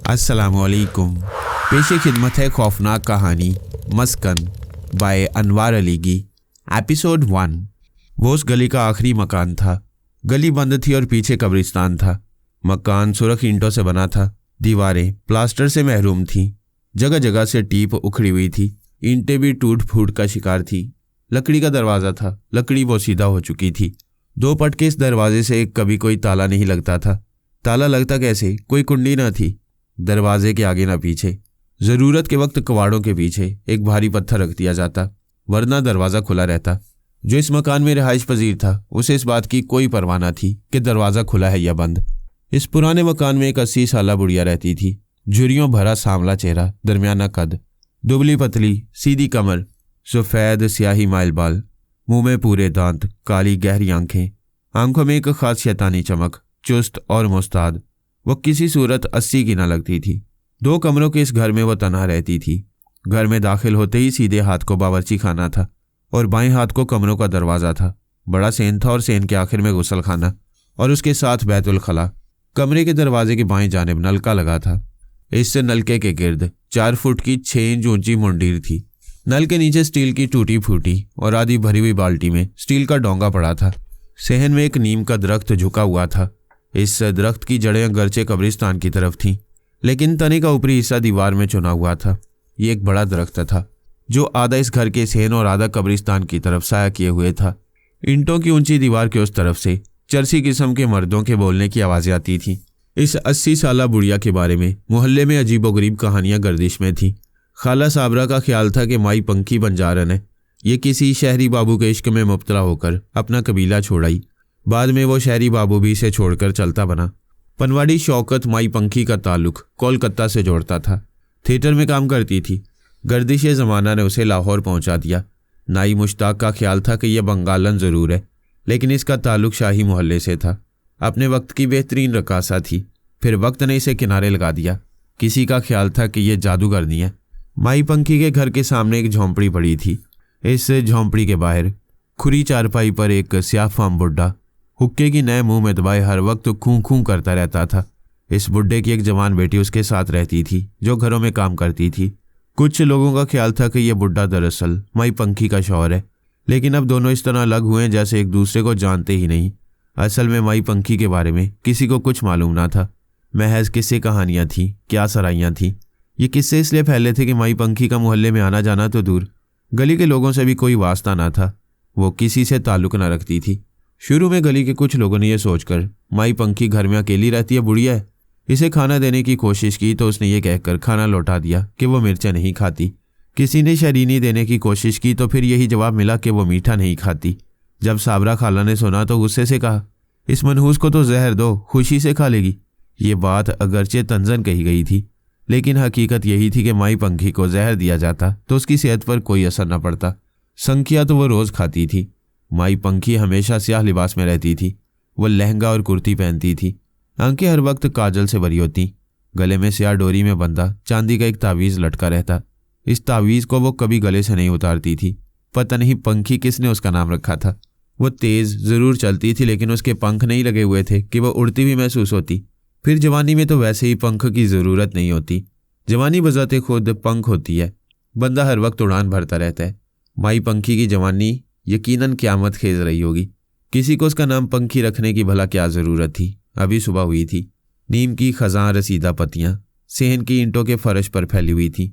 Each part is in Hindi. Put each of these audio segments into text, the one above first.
अस्सलामुअलैकुम। पेशे खिदमत है खौफनाक कहानी मस्कन बाय अनवार अलीगी। एपिसोड 1। वो उस गली का आखिरी मकान था। गली बंद थी और पीछे कब्रिस्तान था। मकान सुरख ईंटों से बना था। दीवारें प्लास्टर से महरूम थीं। जगह जगह से टीप उखड़ी हुई थी। ईंटें भी टूट फूट का शिकार थी। लकड़ी का दरवाज़ा था। लकड़ी बोसीदा हो चुकी थी। 2 पटके इस दरवाजे से कभी कोई ताला नहीं लगता था। ताला लगता कैसे? कोई कुंडी न थी। दरवाजे के आगे न पीछे। ज़रूरत के वक्त कवाड़ों के पीछे एक भारी पत्थर रख दिया जाता, वरना दरवाज़ा खुला रहता। जो इस मकान में रिहाइश पजीर था उसे इस बात की कोई परवाह न थी कि दरवाज़ा खुला है या बंद। इस पुराने मकान में एक 80 साला बुढ़िया रहती थी। झुर्रियों भरा सांवला चेहरा, दरमियाना कद, दुबली पतली सीधी कमर, सफ़ेद स्याही माइल बाल, मुंह में पूरे दांत, काली गहरी आंखें, आंखों में एक खास शैतानी चमक, चुस्त और मुस्ताद। वो किसी सूरत 80 की न लगती थी। 2 कमरों के इस घर में वो तनहा रहती थी। घर में दाखिल होते ही सीधे हाथ को बावर्ची खाना था और बाएं हाथ को कमरों का दरवाज़ा था। बड़ा सेन था और सेन के आखिर में गुसल खाना और उसके साथ बैतुल खला। कमरे के दरवाजे की बाएं जानिब नलका लगा था। इस नलके के गिर्द 4 फुट की 6 इंच ऊंची मुंडीर थी। नल के नीचे स्टील की टूटी फूटी और आधी भरी हुई बाल्टी में स्टील का डोंगा पड़ा था। सहन में एक नीम का दरख्त झुका हुआ था। इस दरख्त की जड़ें अगरचे कब्रिस्तान की तरफ थीं, लेकिन तने का ऊपरी हिस्सा दीवार में चुना हुआ था। ये एक बड़ा दरख्त था जो आधा इस घर के सेन और आधा कब्रिस्तान की तरफ साया किए हुए था। ईंटों की ऊंची दीवार के उस तरफ से चरसी किस्म के मर्दों के बोलने की आवाज़ें आती थीं। इस 80 साला बुढ़िया के बारे में मोहल्ले में अजीबोगरीब कहानियां गर्दिश में थीं। खाला साबरा का ख्याल था कि माई पंखी बंजारन है। ये किसी शहरी बाबू के इश्क में मुब्तला होकर अपना कबीला छोड़ाई। बाद में वो शहरी बाबू भी इसे छोड़कर चलता बना। पनवाड़ी शौकत माई पंखी का ताल्लुक कोलकाता से जोड़ता था। थिएटर में काम करती थी। गर्दिश ज़माना ने उसे लाहौर पहुंचा दिया। नाई मुश्ताक का ख्याल था कि यह बंगालन ज़रूर है, लेकिन इसका ताल्लुक शाही मोहल्ले से था। अपने वक्त की बेहतरीन रकासा थी। फिर वक्त ने इसे किनारे लगा दिया। किसी का ख्याल था कि यह जादूगरनी है। माई पंखी के घर के सामने एक झोंपड़ी पड़ी थी। इस झोंपड़ी के बाहर खुरी चारपाई पर एक स्याह फाम बुड्ढा हुक्के की नए मुंह में दबाए हर वक्त खूं खूं करता रहता था। इस बुड्ढे की एक जवान बेटी उसके साथ रहती थी जो घरों में काम करती थी। कुछ लोगों का ख्याल था कि यह बुड्ढा दरअसल माई पंखी का शौहर है, लेकिन अब दोनों इस तरह अलग हुए जैसे एक दूसरे को जानते ही नहीं। असल में माई पंखी के बारे में किसी को कुछ मालूम ना था। महज किस्से कहानियाँ थीं, क्या सराइयाँ थीं। ये किस्से इसलिए फैले थे कि माई पंखी का मोहल्ले में आना जाना तो दूर, गली के लोगों से भी कोई वास्ता ना था। वो किसी से ताल्लुक न रखती थी। शुरू में गली के कुछ लोगों ने यह सोचकर माई पंखी घर में अकेली रहती है, बुढ़िया है, इसे खाना देने की कोशिश की तो उसने ये कहकर खाना लौटा दिया कि वो मिर्चा नहीं खाती। किसी ने शरीनी देने की कोशिश की तो फिर यही जवाब मिला कि वो मीठा नहीं खाती। जब साबरा खाला ने सुना तो गुस्से से कहा, इस मनहूस को तो जहर दो, खुशी से खा लेगी। ये बात अगरचे तंजन कही गई थी, लेकिन हकीकत यही थी कि माई पंखी को जहर दिया जाता तो उसकी सेहत पर कोई असर न पड़ता। संख्या तो वो रोज़ खाती थी। माई पंखी हमेशा स्याह लिबास में रहती थी। वो लहंगा और कुर्ती पहनती थी। आंखें हर वक्त काजल से भरी होती। गले में स्याह डोरी में बंधा चांदी का एक तावीज़ लटका रहता। इस तावीज़ को वो कभी गले से नहीं उतारती थी। पता नहीं पंखी किसने उसका नाम रखा था। वो तेज़ ज़रूर चलती थी, लेकिन उसके पंख नहीं लगे हुए थे कि वह उड़ती भी महसूस होती। फिर जवानी में तो वैसे ही पंख की ज़रूरत नहीं होती। जवानी बजाते खुद पंख होती है। बंदा हर वक्त उड़ान भरता रहता है। माई पंखी की जवानी यकीनन क़यामत खेज रही होगी। किसी को उसका नाम पंखी रखने की भला क्या ज़रूरत थी। अभी सुबह हुई थी। नीम की खज़ां रसीदा पत्तियाँ सेहन की ईंटों के फर्श पर फैली हुई थी।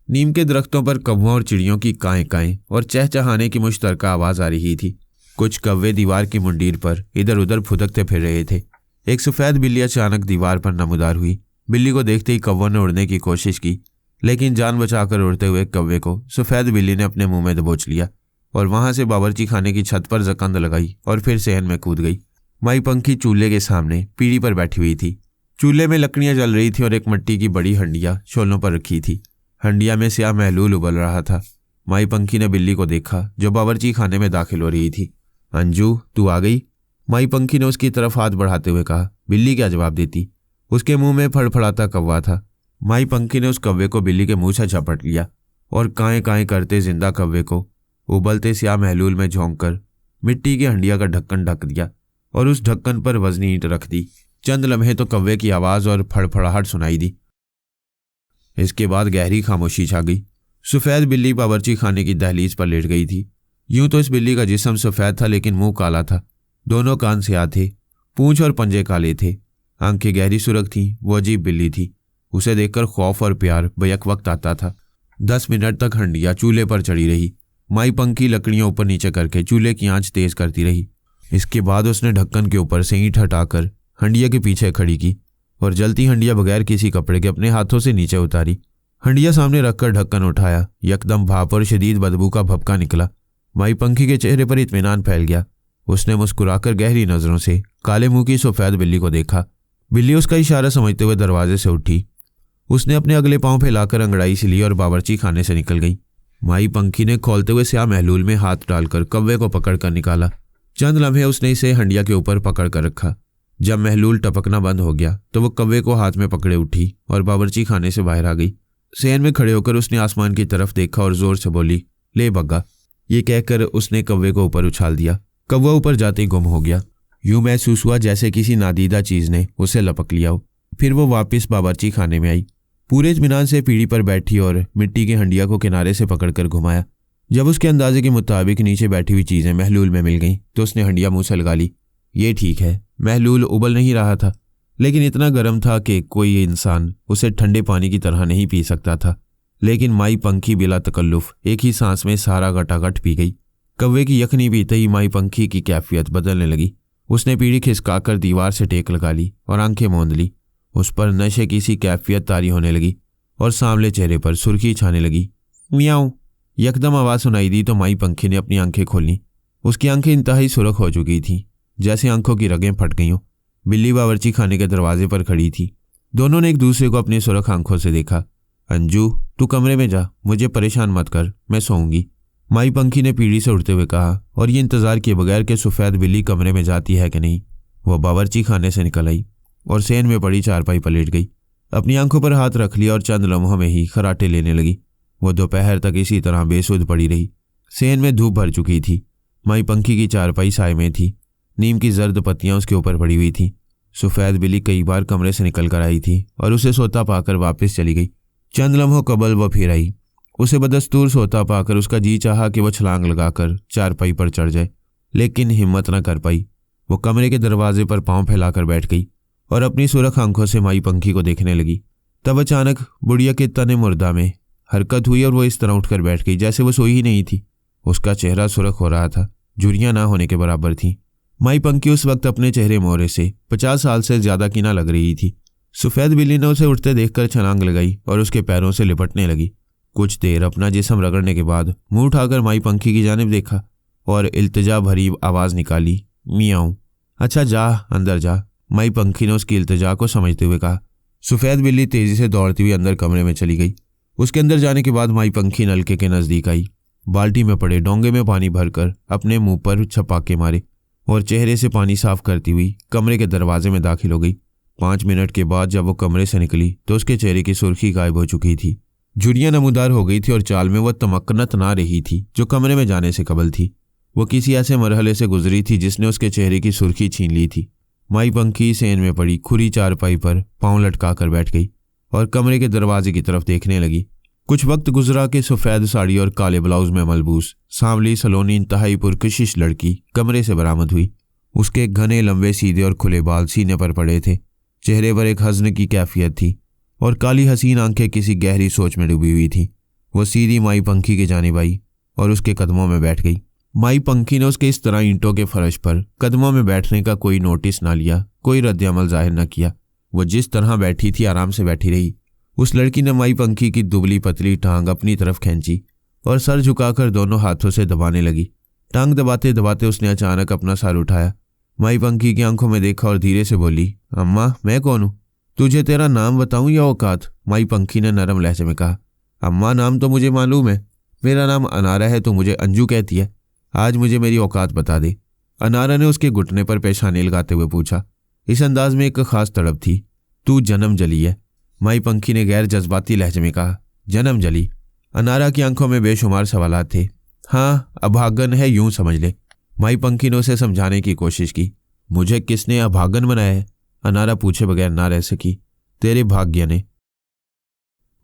नीम के दरख्तों पर कौवों और चिड़ियों की काएँ काएँ और चहचहाने की मुश्तरका आवाज़ आ रही थी। कुछ कौवे दीवार की मुंडीर पर इधर उधर फुदकते फिर रहे थे। एक सफ़ेद बिल्ली अचानक दीवार पर नमूदार हुई। बिल्ली को देखते ही कौवों ने उड़ने की कोशिश की, लेकिन जान बचाकर उड़ते हुए कौवे को सफ़ेद बिल्ली ने अपने मुंह में दबोच लिया और वहां से बावर्ची खाने की छत पर जकंद लगाई और फिर सहन में कूद गई। माई पंखी चूल्हे के सामने पीढ़ी पर बैठी हुई थी। चूल्हे में लकड़ियां जल रही थी और एक मिट्टी की बड़ी हंडिया शोलों पर रखी थी। हंडिया में स्याह महलूल उबल रहा था। माई पंखी ने बिल्ली को देखा जो बावर्ची खाने में दाखिल हो रही थी। अंजू, तू आ गई? माई पंखी ने उसकी तरफ हाथ बढ़ाते हुए कहा। बिल्ली क्या जवाब देती? उसके मुंह में फड़फड़ाता कौवा था। माई पंखी ने उस कौवे को बिल्ली के मुंह से झपट लिया और काएँ काएँ करते जिंदा कौवे को उबलते स्याह महलूल में झोंक कर मिट्टी की हंडिया का ढक्कन ढक दिया और उस ढक्कन पर वजनी ईंट रख दी। चंद लम्हे तो कौवे की आवाज़ और फड़फड़ाहट सुनाई दी। इसके बाद गहरी खामोशी छा गई। सफ़ेद बिल्ली बावर्ची खाने की दहलीज पर लेट गई थी। यूं तो इस बिल्ली का जिस्म सफ़ेद था, लेकिन मुंह काला था। दोनों कान स्याह थे, पूंछ और पंजे काले थे, आंखें गहरी सुर्ख थीं। वो अजीब बिल्ली थी। उसे देखकर खौफ और प्यार बैक वक्त आता था। 10 मिनट तक हंडिया चूल्हे पर चढ़ी रही। माई पंखी लकड़ियां ऊपर नीचे करके चूल्हे की आंच तेज करती रही। इसके बाद उसने ढक्कन के ऊपर से ईंट हटाकर हंडिया के पीछे खड़ी की और जलती हंडिया बगैर किसी कपड़े के अपने हाथों से नीचे उतारी। हंडिया सामने रखकर ढक्कन उठाया। यकदम भाप और शदीद बदबू का भपका निकला। माई पंखी के चेहरे पर इत्मीनान फैल गया। उसने मुस्कुराकर गहरी नजरों से काले मुंह की सफ़ेद बिल्ली को देखा। बिल्ली उसका इशारा समझते हुए दरवाजे से उठी। उसने अपने अगले पांव फैलाकर अंगड़ाई से ली और बावर्ची खाने से निकल गई। माई पंखी ने खोलते हुए स्याह महलूल में हाथ डालकर कौवे को पकड़ कर निकाला। चंद लम्हे उसने इसे हंडिया के ऊपर पकड़ कर रखा। जब महलूल टपकना बंद हो गया तो वो कौवे को हाथ में पकड़े उठी और बावर्ची खाने से बाहर आ गई। सेन में खड़े होकर उसने आसमान की तरफ देखा और जोर से बोली, ले बग्गा। ये कहकर उसने कौवे को ऊपर उछाल दिया। कौवा ऊपर जाते ही गुम हो गया। यूं महसूस हुआ जैसे किसी नादीदा चीज ने उसे लपक लिया हो। फिर वो वापस बावर्ची खाने में आई। पूरे इत्मीनान से पीढ़ी पर बैठी और मिट्टी की हंडिया को किनारे से पकड़कर घुमाया। जब उसके अंदाजे के मुताबिक नीचे बैठी हुई चीजें महलूल में मिल गईं तो उसने हंडिया मुंह से लगा ली। ये ठीक है, महलूल उबल नहीं रहा था, लेकिन इतना गर्म था कि कोई इंसान उसे ठंडे पानी की तरह नहीं पी सकता था। लेकिन माई पंखी बिला तकल्लुफ एक ही सांस में सारा गटागट पी गई। कौवे की यखनी पीते ही माई पंखी की कैफियत बदलने लगी। उसने पीढ़ी खिसकाकर दीवार से टेक लगा ली और आंखें मूंद ली। उस पर नशे की सी कैफियत तारी होने लगी और सांवले चेहरे पर सुर्खी छाने लगी। मियाऊं, यकदम आवाज़ सुनाई दी तो माई पंखी ने अपनी आंखें खोली। उसकी आंखें इंतहाई सुर्ख हो चुकी थीं, जैसे आंखों की रगें फट गईं हों। बिल्ली बावर्ची खाने के दरवाजे पर खड़ी थी। दोनों ने एक दूसरे को अपनी सुर्ख आंखों से देखा। अंजू, तू कमरे में जा, मुझे परेशान मत कर, मैं सोऊंगी, माई पंखी ने पीढ़ी से उठते हुए कहा और ये इंतजार किए बगैर कि सफ़ेद बिल्ली कमरे में जाती है कि नहीं। वह बावर्ची खाने से निकल आई और सेन में पड़ी चारपाई पर लेट गई। अपनी आंखों पर हाथ रख लिया और चंद लम्हों में ही खराटे लेने लगी। वो दोपहर तक इसी तरह बेसुध पड़ी रही। सेन में धूप भर चुकी थी। माई पंखी की चारपाई साए में थी। नीम की जर्द पत्तियां उसके ऊपर पड़ी हुई थी। सफ़ेद बिल्ली कई बार कमरे से निकल कर आई थी और उसे सोता पाकर वापस चली गई। चंद लम्हों कबल वह फिर आई। उसे बदस्तूर सोता पाकर उसका जी चाहा कि वह छलांग लगाकर चारपाई पर चढ़ जाए, लेकिन हिम्मत न कर पाई। वो कमरे के दरवाजे पर पांव फैलाकर बैठ गई और अपनी सुरख आंखों से माई पंखी को देखने लगी। तब अचानक बुढ़िया के तने मुर्दा में हरकत हुई और वो इस तरह उठकर बैठ गई जैसे वो सोई ही नहीं थी। उसका चेहरा सुर्ख हो रहा था, झुर्रियां ना होने के बराबर थीं। माई पंखी उस वक्त अपने चेहरे मोहरे से 50 साल से ज्यादा की ना लग रही थी। सफ़ेद बिल्ली ने उसे उठते देखकर छलांग लगाई और उसके पैरों से लिपटने लगी। कुछ देर अपना जिस्म रगड़ने के बाद मुंह उठाकर माई पंखी की जानिब देखा और इल्तिजा भरी आवाज़ निकाली, मियाऊं। अच्छा जा, अंदर जा, माई पंखी ने उसकी इल्तिजा को समझते हुए कहा। सफ़ेद बिल्ली तेजी से दौड़ती हुई अंदर कमरे में चली गई। उसके अंदर जाने के बाद माई पंखी नलके के नज़दीक आई। बाल्टी में पड़े डोंगे में पानी भरकर अपने मुंह पर छपाके मारे और चेहरे से पानी साफ करती हुई कमरे के दरवाजे में दाखिल हो गई। 5 मिनट के बाद जब वो कमरे से निकली तो उसके चेहरे की सुर्खी गायब हो चुकी थी। झुर्रियां नमूदार हो गई थी और चाल में वह तमक्कनत ना रही थी जो कमरे में जाने से कबल थी। वो किसी ऐसे मरहले से गुजरी थी जिसने उसके चेहरे की सुर्खी छीन ली थी। माई पंखी सेन में पड़ी खुरी चारपाई पर पांव लटका कर बैठ गई और कमरे के दरवाजे की तरफ देखने लगी। कुछ वक्त गुजरा कि सफ़ेद साड़ी और काले ब्लाउज में मलबूस सांवली सलोनी इंतहाई पुरकशिश लड़की कमरे से बरामद हुई। उसके घने लंबे सीधे और खुले बाल सीने पर पड़े थे। चेहरे पर एक हज़न की कैफियत थी और काली हसीन आंखें किसी गहरी सोच में डूबी हुई थी। वो सीधी माई पंखी की जानिब आई और उसके कदमों में बैठ गई। माई पंखी ने उसके इस तरह ईंटों के फर्श पर कदमों में बैठने का कोई नोटिस ना लिया, कोई रद्द-ए-अमल जाहिर न किया। वो जिस तरह बैठी थी आराम से बैठी रही। उस लड़की ने माई पंखी की दुबली पतली टांग अपनी तरफ खींची और सर झुकाकर दोनों हाथों से दबाने लगी। टांग दबाते दबाते उसने अचानक अपना सर उठाया, माई पंखी की आंखों में देखा और धीरे से बोली, अम्मा, मैं कौन हूँ? तुझे तेरा नाम बताऊं या औकात? माई पंखी ने नरम लहजे में कहा। अम्मा, नाम तो मुझे मालूम है, मेरा नाम अनारा है, तो मुझे अंजू कहती है। आज मुझे मेरी औकात बता दे। अनारा ने उसके घुटने पर पेशानी लगाते हुए पूछा। इस अंदाज में एक खास तड़प थी। तू जन्म जली है, माई पंखी ने गैर जज्बाती लहजे में कहा। जन्म जली? अनारा की आंखों में बेशुमार सवालात थे। हाँ, अभागन है, यूं समझ ले। माई पंखी ने उसे समझाने की कोशिश की। मुझे किसने अभागन बनाया है? अनारा पूछे बगैर ना रह सकी। तेरे भाग्य ने।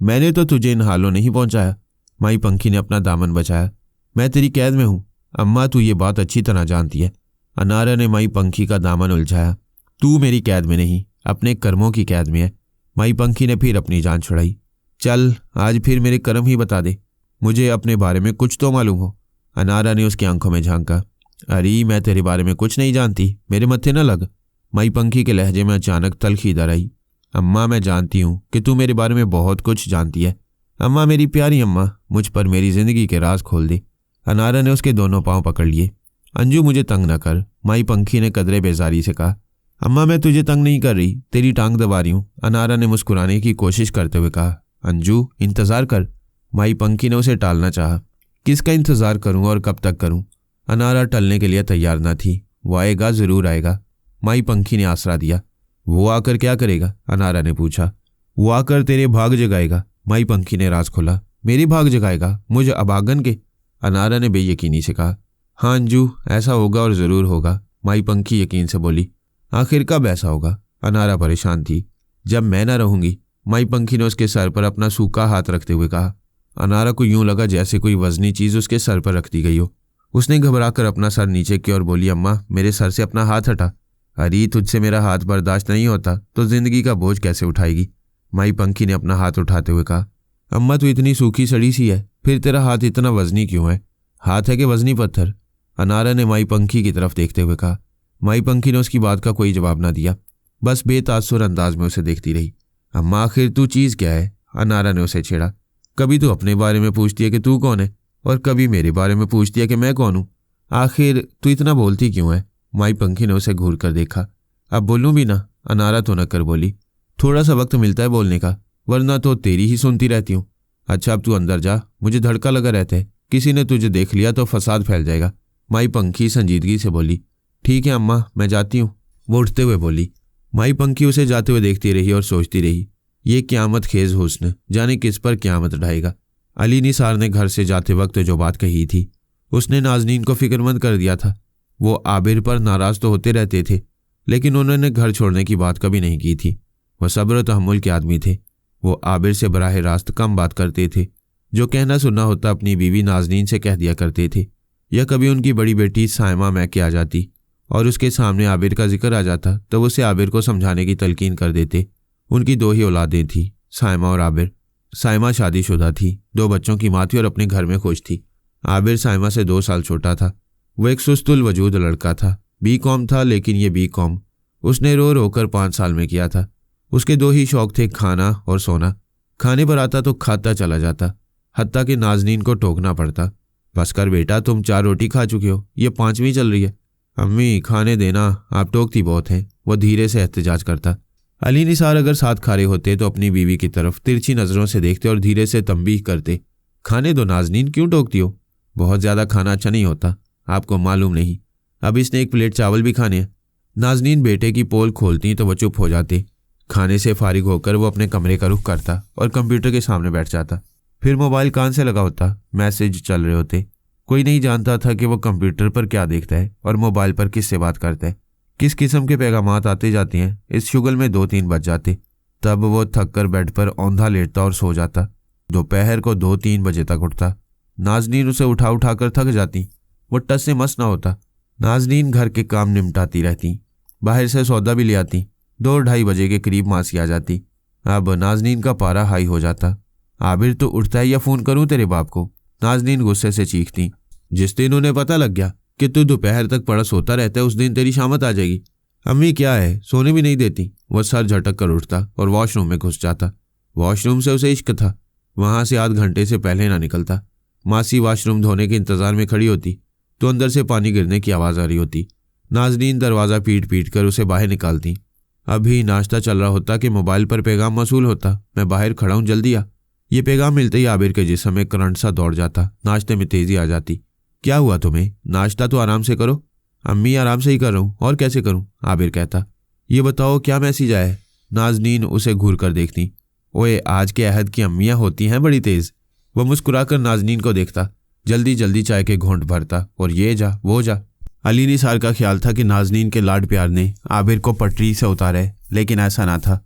मैंने तो तुझे इन हालों नहीं पहुंचाया। माई पंखी ने अपना दामन बचाया। मैं तेरी कैद में हूँ। अम्मा तू ये बात अच्छी तरह जानती है। अनारा ने माई पंखी का दामन उलझाया। तू मेरी कैद में नहीं, अपने कर्मों की कैद में है। माई पंखी ने फिर अपनी जान छुड़ाई। चल आज फिर मेरे कर्म ही बता दे, मुझे अपने बारे में कुछ तो मालूम हो। अनारा ने उसकी आंखों में झांका। अरे मैं तेरे बारे में कुछ नहीं जानती, मेरे मत्थे न लग। माई पंखी के लहजे में अचानक तलखी दर आई। अम्मा मैं जानती हूँ कि तू मेरे बारे में बहुत कुछ जानती है। अम्मा मेरी प्यारी अम्मा, मुझ पर मेरी जिंदगी के राज खोल दे। अनारा ने उसके दोनों पांव पकड़ लिए। अंजू मुझे तंग न कर, माई पंखी ने कदरे बेजारी से कहा। अम्मा मैं तुझे तंग नहीं कर रही, तेरी टांग दबा रही हूँ, अनारा ने मुस्कुराने की कोशिश करते हुए कहा। अंजू इंतजार कर। माई पंखी ने उसे टालना चाहा। किसका इंतजार करूं और कब तक करूं? अनारा टलने के लिए तैयार न थी। वो आएगा, जरूर आएगा, माई पंखी ने आसरा दिया। वो आकर क्या करेगा? अनारा ने पूछा। वो आकर तेरे भाग जगाएगा, माई पंखी ने राज खोला। मेरी भाग जगाएगा? मुझे अभागन के? अनारा ने बेयकीनी से कहा। हाँ अंजू ऐसा होगा और ज़रूर होगा, माई पंखी यकीन से बोली। आखिर कब ऐसा होगा? अनारा परेशान थी। जब मैं ना रहूंगी, माई पंखी ने उसके सर पर अपना सूखा हाथ रखते हुए कहा। अनारा को यूं लगा जैसे कोई वजनी चीज उसके सर पर रख दी गई हो। उसने घबराकर अपना सर नीचे किया और बोली, अम्मा मेरे सर से अपना हाथ हटा। अरे तुझसे मेरा हाथ बर्दाश्त नहीं होता तो जिंदगी का बोझ कैसे उठाएगी? माई पंखी ने अपना हाथ उठाते हुए कहा। अम्मा तू इतनी सूखी सड़ी सी है, फिर तेरा हाथ इतना वजनी क्यों है? हाथ है कि वजनी पत्थर? अनारा ने माई पंखी की तरफ देखते हुए कहा। माई पंखी ने उसकी बात का कोई जवाब न दिया, बस बेतासुर अंदाज में उसे देखती रही। अम्मा आखिर तू चीज क्या है? अनारा ने उसे छेड़ा। कभी तू अपने बारे में पूछती है कि तू कौन है, और कभी मेरे बारे में पूछती है कि मैं कौन हूं। आखिर तू इतना बोलती क्यों है? माई पंखी ने उसे घूर कर देखा। अब बोलूं भी ना? अनारा तो न कर बोली। थोड़ा सा वक्त मिलता है बोलने का, वरना तो तेरी ही सुनती रहती हूँ। अच्छा अब तू अंदर जा, मुझे धड़का लगा रहता है, किसी ने तुझे देख लिया तो फसाद फैल जाएगा। माई पंखी संजीदगी से बोली। ठीक है अम्मा मैं जाती हूँ, वो उठते हुए बोली। माई पंखी उसे जाते हुए देखती रही और सोचती रही, ये क्यामत खेज हुस्न जाने किस पर क्यामत ढाएगा। अली निसार ने घर से जाते वक्त जो बात कही थी उसने नाजनीन को फिक्रमंद कर दिया था। वो आबिर पर नाराज तो होते रहते थे, लेकिन उन्होंने घर छोड़ने की बात कभी नहीं की थी। वह सब्र तहम्मुल के आदमी थे। वो आबिर से बराह रास्त कम बात करते थे। जो कहना सुनना होता अपनी बीवी नाजनीन से कह दिया करते थे, या कभी उनकी बड़ी बेटी सायमा मैके आ जाती और उसके सामने आबिर का जिक्र आ जाता तो वो उसे आबिर को समझाने की तलकीन कर देते। उनकी 2 ही औलादें थीं, सायमा और आबिर। सायमा शादीशुदा थी, 2 बच्चों की माँ थी और अपने घर में खुश थी। आबिर सायमा से 2 साल छोटा था। वो एक सुस्तुल वजूद लड़का था। B.Com था, लेकिन ये B.Com उसने रो रो कर 5 साल में किया था। उसके 2 ही शौक थे, खाना और सोना। खाने पर आता तो खाता चला जाता, हत्ता कि नाजनीन को टोकना पड़ता। बस कर बेटा, तुम 4 रोटी खा चुके हो, ये 5वीं चल रही है। अम्मी खाने देना, आप टोकती बहुत हैं, वह धीरे से एहतजाज करता। अली निसार अगर साथ खा रहे होते तो अपनी बीवी की तरफ तिरछी नजरों से देखते और धीरे से तंबीह करते, खाने दो नाजनीन, क्यों टोकती हो? बहुत ज्यादा खाना अच्छा नहीं होता, आपको मालूम नहीं। अब इसने 1 प्लेट चावल भी खाने हैं। नाजनीन बेटे की पोल खोलती तो वो चुप हो जाते। खाने से फारिग होकर वो अपने कमरे का रुख करता और कंप्यूटर के सामने बैठ जाता। फिर मोबाइल कान से लगा होता, मैसेज चल रहे होते। कोई नहीं जानता था कि वो कंप्यूटर पर क्या देखता है और मोबाइल पर किससे बात करता है, किस किस्म के पैगामात आते जाते हैं। इस शुगल में 2-3 बज जाते। तब वो थक कर बेड पर औंधा लेटता और सो जाता। दोपहर को 2-3 बजे तक उठता। नाजनीन उसे उठा उठा कर थक जाती। वो टस से मस ना होता। नाजनीन घर के काम निपटाती रहती, बाहर से सौदा भी ले आती। 2-2:30 बजे के करीब मासी आ जाती। अब नाजनीन का पारा हाई हो जाता। आबिर तो उठता है, या फ़ोन करूं तेरे बाप को? नाजनीन गुस्से से चीखती। जिस दिन उन्हें पता लग गया कि तू दोपहर तक पड़ा सोता रहता है, उस दिन तेरी शामत आ जाएगी। अम्मी क्या है, सोने भी नहीं देती। वह सर झटक कर उठता और वॉशरूम में घुस जाता। वॉशरूम से उसे इश्क था, वहां से आध घंटे से पहले ना निकलता। मासी वॉशरूम धोने के इंतजार में खड़ी होती तो अंदर से पानी गिरने की आवाज़ आ रही होती। नाजनीन दरवाज़ा पीट पीट कर उसे बाहर निकालती। अभी नाश्ता चल रहा होता कि मोबाइल पर पैगाम मौसूल होता, मैं बाहर खड़ा हूँ, जल्दी आ। ये पैगाम मिलते ही आबिर के जिस्म में करंट सा दौड़ जाता। नाश्ते में तेजी आ जाती। क्या हुआ तुम्हें? नाश्ता तो आराम से करो। अम्मी आराम से ही कर रहा हूँ, और कैसे करूँ? आबिर कहता। ये बताओ क्या मैसेज आया है? नाजनीन उसे घूर कर देखती। ओए आज के अहद की अम्मियाँ होती हैं बड़ी तेज। वह मुस्कुराकर नाजनीन को देखता, जल्दी जल्दी चाय के घोंट भरता और ये जा वो जा। अली निसार का ख्याल था कि नाजनीन के लाड प्यार ने आबिर को पटरी से उतारा है, लेकिन ऐसा ना था।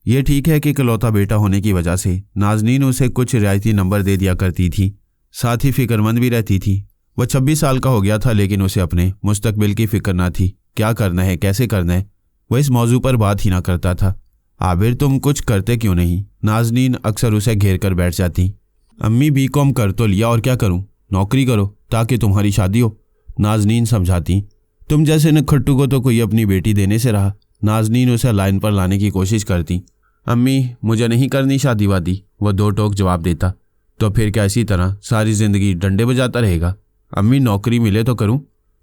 ये ठीक है कि इकलौता बेटा होने की वजह से नाजनीन उसे कुछ रियायती नंबर दे दिया करती थी, साथ ही फिक्रमंद भी रहती थी। वह 26 साल का हो गया था, लेकिन उसे अपने मुस्तकबिल की फिक्र ना थी। क्या करना है, कैसे करना है, वह इस मौजू पर बात ही ना करता था। आबिर, तुम कुछ करते क्यों नहीं? नाजनीन अक्सर उसे घेर कर बैठ जाती। अम्मी, बीकॉम कर तो लिया, और क्या करूं? नौकरी करो ताकि तुम्हारी शादी हो, नाजनीन समझाती। तुम जैसे नखट्टू को तो कोई अपनी बेटी देने से रहा। नाजनीन उसे लाइन पर लाने की कोशिश करती। अम्मी, मुझे नहीं करनी शादी वादी, वह दो टोक जवाब देता। तो फिर क्या इसी तरह सारी जिंदगी डंडे बजाता रहेगा? अम्मी, नौकरी मिले तो करूं,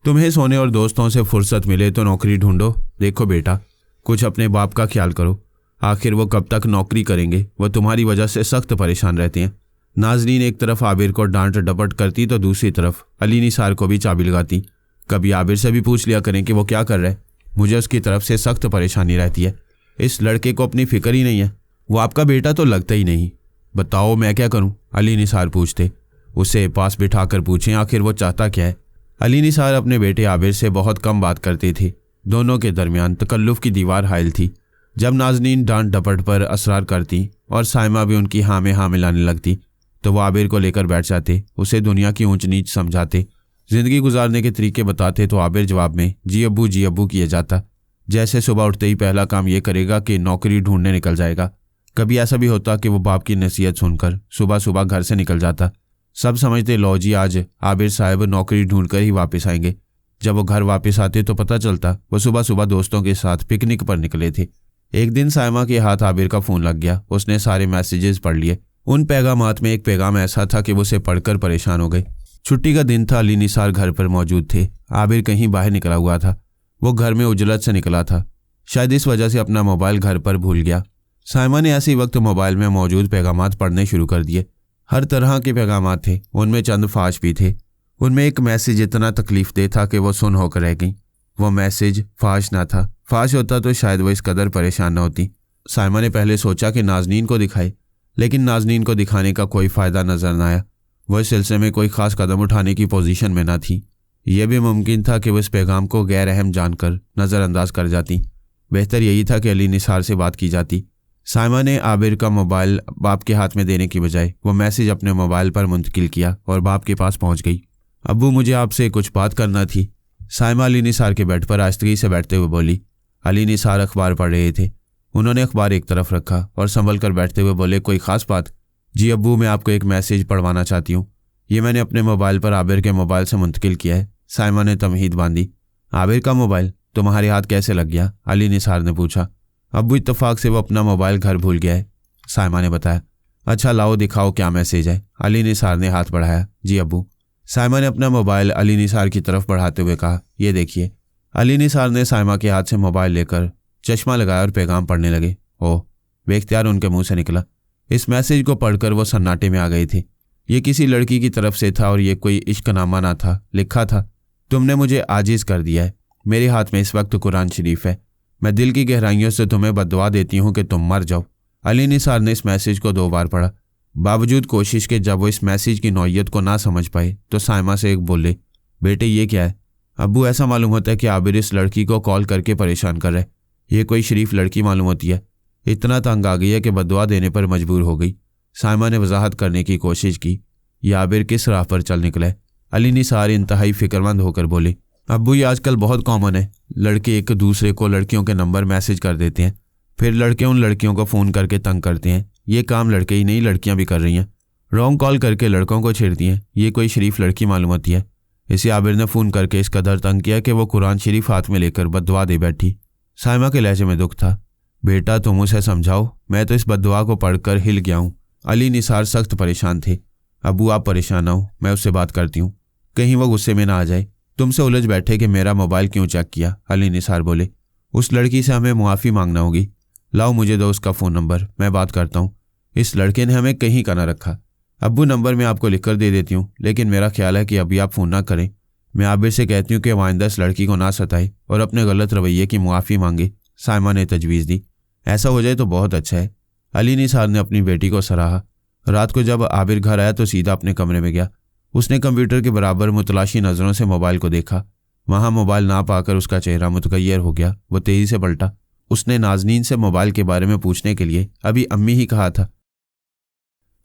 तुम्हें सोने और दोस्तों से फुर्सत मिले तो नौकरी ढूंढो। देखो बेटा, कुछ अपने बाप का ख्याल करो, आखिर वो कब तक नौकरी करेंगे? वह तुम्हारी वजह से सख्त परेशान रहते हैं। नाजनीन एक तरफ आबिर को डांट डपट करती तो दूसरी तरफ अली निसार को भी चाबी लगाती। कभी आबिर से भी पूछ लिया करें कि वो क्या कर रहा है, मुझे उसकी तरफ से सख्त परेशानी रहती है। इस लड़के को अपनी फिक्र ही नहीं है, वो आपका बेटा तो लगता ही नहीं। बताओ मैं क्या करूं? अली निसार पूछते। उसे पास बिठाकर पूछें आखिर वो चाहता क्या है। अली निसार अपने बेटे आबिर से बहुत कम बात करते थे। दोनों के दरमियान तकल्लुफ की दीवार हायल थी। जब नाजनीन डांट डपट पर असरार करती और साइमा भी उनकी हाँ में हाँ मिलाने लगती तो वो आबिर को लेकर बैठ जाते, उसे दुनिया की ऊंच नीच समझाते, जिंदगी गुजारने के तरीके बताते तो आबिर जवाब में जी अब्बू किए जाता। जैसे सुबह उठते ही पहला काम ये करेगा कि नौकरी ढूंढने निकल जाएगा। कभी ऐसा भी होता कि वो बाप की नसीहत सुनकर सुबह सुबह घर से निकल जाता। सब समझते लो जी आज आबिर साहब नौकरी ढूंढकर ही वापस आएंगे। जब वो घर वापस आते तो पता चलता वो सुबह सुबह दोस्तों के साथ पिकनिक पर निकले थे। एक दिन साइमा के हाथ आबिर का फ़ोन लग गया। उसने सारे मैसेजेस पढ़ लिए। उन पैगामात में एक पैगाम ऐसा था कि वो उसे पढ़कर परेशान हो गए। छुट्टी का दिन था, अली निसार घर पर मौजूद थे। आबिर कहीं बाहर निकला हुआ था। वो घर में उजलत से निकला था, शायद इस वजह से अपना मोबाइल घर पर भूल गया। साइमा ने ऐसे वक्त मोबाइल में मौजूद पैगामात पढ़ने शुरू कर दिए। हर तरह के पैगामात थे, उनमें चंद फाश भी थे। उनमें एक मैसेज इतना तकलीफदेह था कि वो सुन होकर रह गई। वो मैसेज फाश ना था, फाश होता तो शायद वो इस कदर परेशान न होती। साइमा ने पहले सोचा कि नाजनीन को दिखाए, लेकिन नाजनीन को दिखाने का कोई फ़ायदा नजर न आया। वह इस सिलसिले में कोई ख़ास कदम उठाने की पोजीशन में न थी। यह भी मुमकिन था कि वह इस पैगाम को गैर अहम जानकर नज़रअंदाज कर जाती। बेहतर यही था कि अली निसार से बात की जाती। साइमा ने आबिर का मोबाइल बाप के हाथ में देने की बजाय वो मैसेज अपने मोबाइल पर मुंतकिल किया और बाप के पास पहुंच गई। अब्बू, मुझे आपसे कुछ बात करना थी। साइमा अली निसार के बेड पर आहिस्तगी से बैठते हुए बोली। अली निसार अखबार पढ़ रहे थे। उन्होंने अखबार एक तरफ रखा और संभल कर बैठते हुए बोले, कोई ख़ास बात? जी अब्बू, मैं आपको एक मैसेज पढ़वाना चाहती हूँ। ये मैंने अपने मोबाइल पर आबिर के मोबाइल से मुंतकिल किया है। साइमा ने तमहीद बांधी। आबिर का मोबाइल तुम्हारे हाथ कैसे लग गया? अली निसार ने पूछा। अब्बू, इत्तफाक से वो अपना मोबाइल घर भूल गया है, साइमा ने बताया। अच्छा लाओ दिखाओ क्या मैसेज है। अली निसार ने हाथ बढ़ाया। जी अब्बू। साइमा ने अपना मोबाइल अली निसार की तरफ बढ़ाते हुए कहा, ये देखिए। अली निसार ने साइमा के हाथ से मोबाइल लेकर चश्मा लगाया और पैगाम पढ़ने लगे। ओह, बेख्तियार उनके मुंह से निकला। इस मैसेज को पढ़कर वो सन्नाटे में आ गए थे। ये किसी लड़की की तरफ से था और ये कोई इश्कनामा ना था। लिखा था, तुमने मुझे आजिज़ कर दिया है। मेरे हाथ में इस वक्त कुरान शरीफ है। मैं दिल की गहराइयों से तुम्हें बद्दुआ देती हूँ कि तुम मर जाओ। अली निसार ने इस मैसेज को 2 बार पढ़ा। बावजूद कोशिश के जब वो इस मैसेज की नौइयत को ना समझ पाए तो साइमा से एक बोले, बेटे ये क्या है? अब्बू, ऐसा मालूम होता है कि आबिर इस लड़की को कॉल करके परेशान कर रहे। ये कोई शरीफ लड़की मालूम होती है। इतना तंग आ गई है कि बद्दुआ देने पर मजबूर हो गई। साइमा ने वजाहत करने की कोशिश की। यह आबिर किस राह पर चल निकला है? अली निसार इंतहाई फिक्रमंद होकर बोले, अब्बू, ये आजकल बहुत कॉमन है। लड़के एक दूसरे को लड़कियों के नंबर मैसेज कर देते हैं, फिर लड़के उन लड़कियों को फ़ोन करके तंग करते हैं। ये काम लड़के ही नहीं लड़कियां भी कर रही हैं। रॉन्ग कॉल करके लड़कों को छेड़ती हैं। ये कोई शरीफ लड़की मालूम होती है। इसे आबिर ने फ़ोन करके इस कदर तंग किया कि वो कुरान शरीफ हाथ में लेकर बद्दुआ दे बैठी। साइमा के लहजे में दुख था। बेटा तुम उसे समझाओ, मैं तो इस बद्दुआ को पढ़कर हिल गया हूँ। अली निसार सख्त परेशान थे। अब्बू, आप परेशान ना हो, मैं उससे बात करती हूँ, कहीं वो गुस्से में ना आ जाए। तुमसे उलझ बैठे कि मेरा मोबाइल क्यों चेक किया। अली निसार बोले, उस लड़की से हमें मुआफ़ी मांगना होगी। लाओ मुझे दो उसका फ़ोन नंबर, मैं बात करता हूँ। इस लड़के ने हमें कहीं का ना रखा। अब्बू, नंबर मैं आपको लिख कर दे देती हूँ, लेकिन मेरा ख्याल है कि अभी आप फ़ोन ना करें। मैं आबिर से कहती हूँ कि वो आइंदा इस लड़की को ना सताए और अपने गलत रवैये की मुआफ़ी मांगे। साइमा ने तजवीज़ दी। ऐसा हो जाए तो बहुत अच्छा है। अली निसार ने अपनी बेटी को सराहा। रात को जब आबिर घर आया तो सीधा अपने कमरे में गया। उसने कंप्यूटर के बराबर मुतलाशी नज़रों से मोबाइल को देखा। वहाँ मोबाइल ना पाकर उसका चेहरा मुतगय्यर हो गया। वो तेज़ी से पलटा। उसने नाजनीन से मोबाइल के बारे में पूछने के लिए अभी अम्मी ही कहा था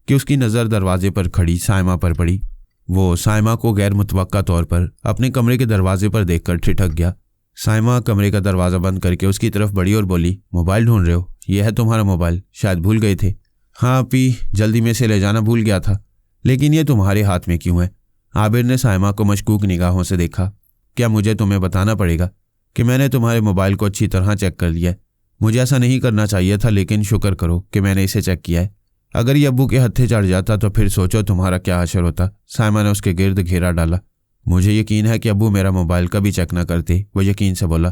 कि उसकी नज़र दरवाजे पर खड़ी साइमा पर पड़ी। वो साइमा को गैर मुतवक्का तौर पर अपने कमरे के दरवाजे पर देखकर ठिठक गया। साइमा कमरे का दरवाज़ा बंद करके उसकी तरफ बढ़ी और बोली, मोबाइल ढूंढ रहे हो? यह है तुम्हारा मोबाइल, शायद भूल गए थे। हाँ अपी, जल्दी में से ले जाना भूल गया था, लेकिन ये तुम्हारे हाथ में क्यों है? आबिर ने साइमा को मशकूक निगाहों से देखा। क्या मुझे तुम्हें बताना पड़ेगा कि मैंने तुम्हारे मोबाइल को अच्छी तरह चेक कर लिया है? मुझे ऐसा नहीं करना चाहिए था, लेकिन शुक्र करो कि मैंने इसे चेक किया है। अगर ये अब्बू के हत्थे चढ़ जाता तो फिर सोचो तुम्हारा क्या असर होता। साइमा ने उसके गिर्द घेरा डाला। मुझे यकीन है कि अब्बू मेरा मोबाइल कभी चेक न करते, वो यकीन से बोला।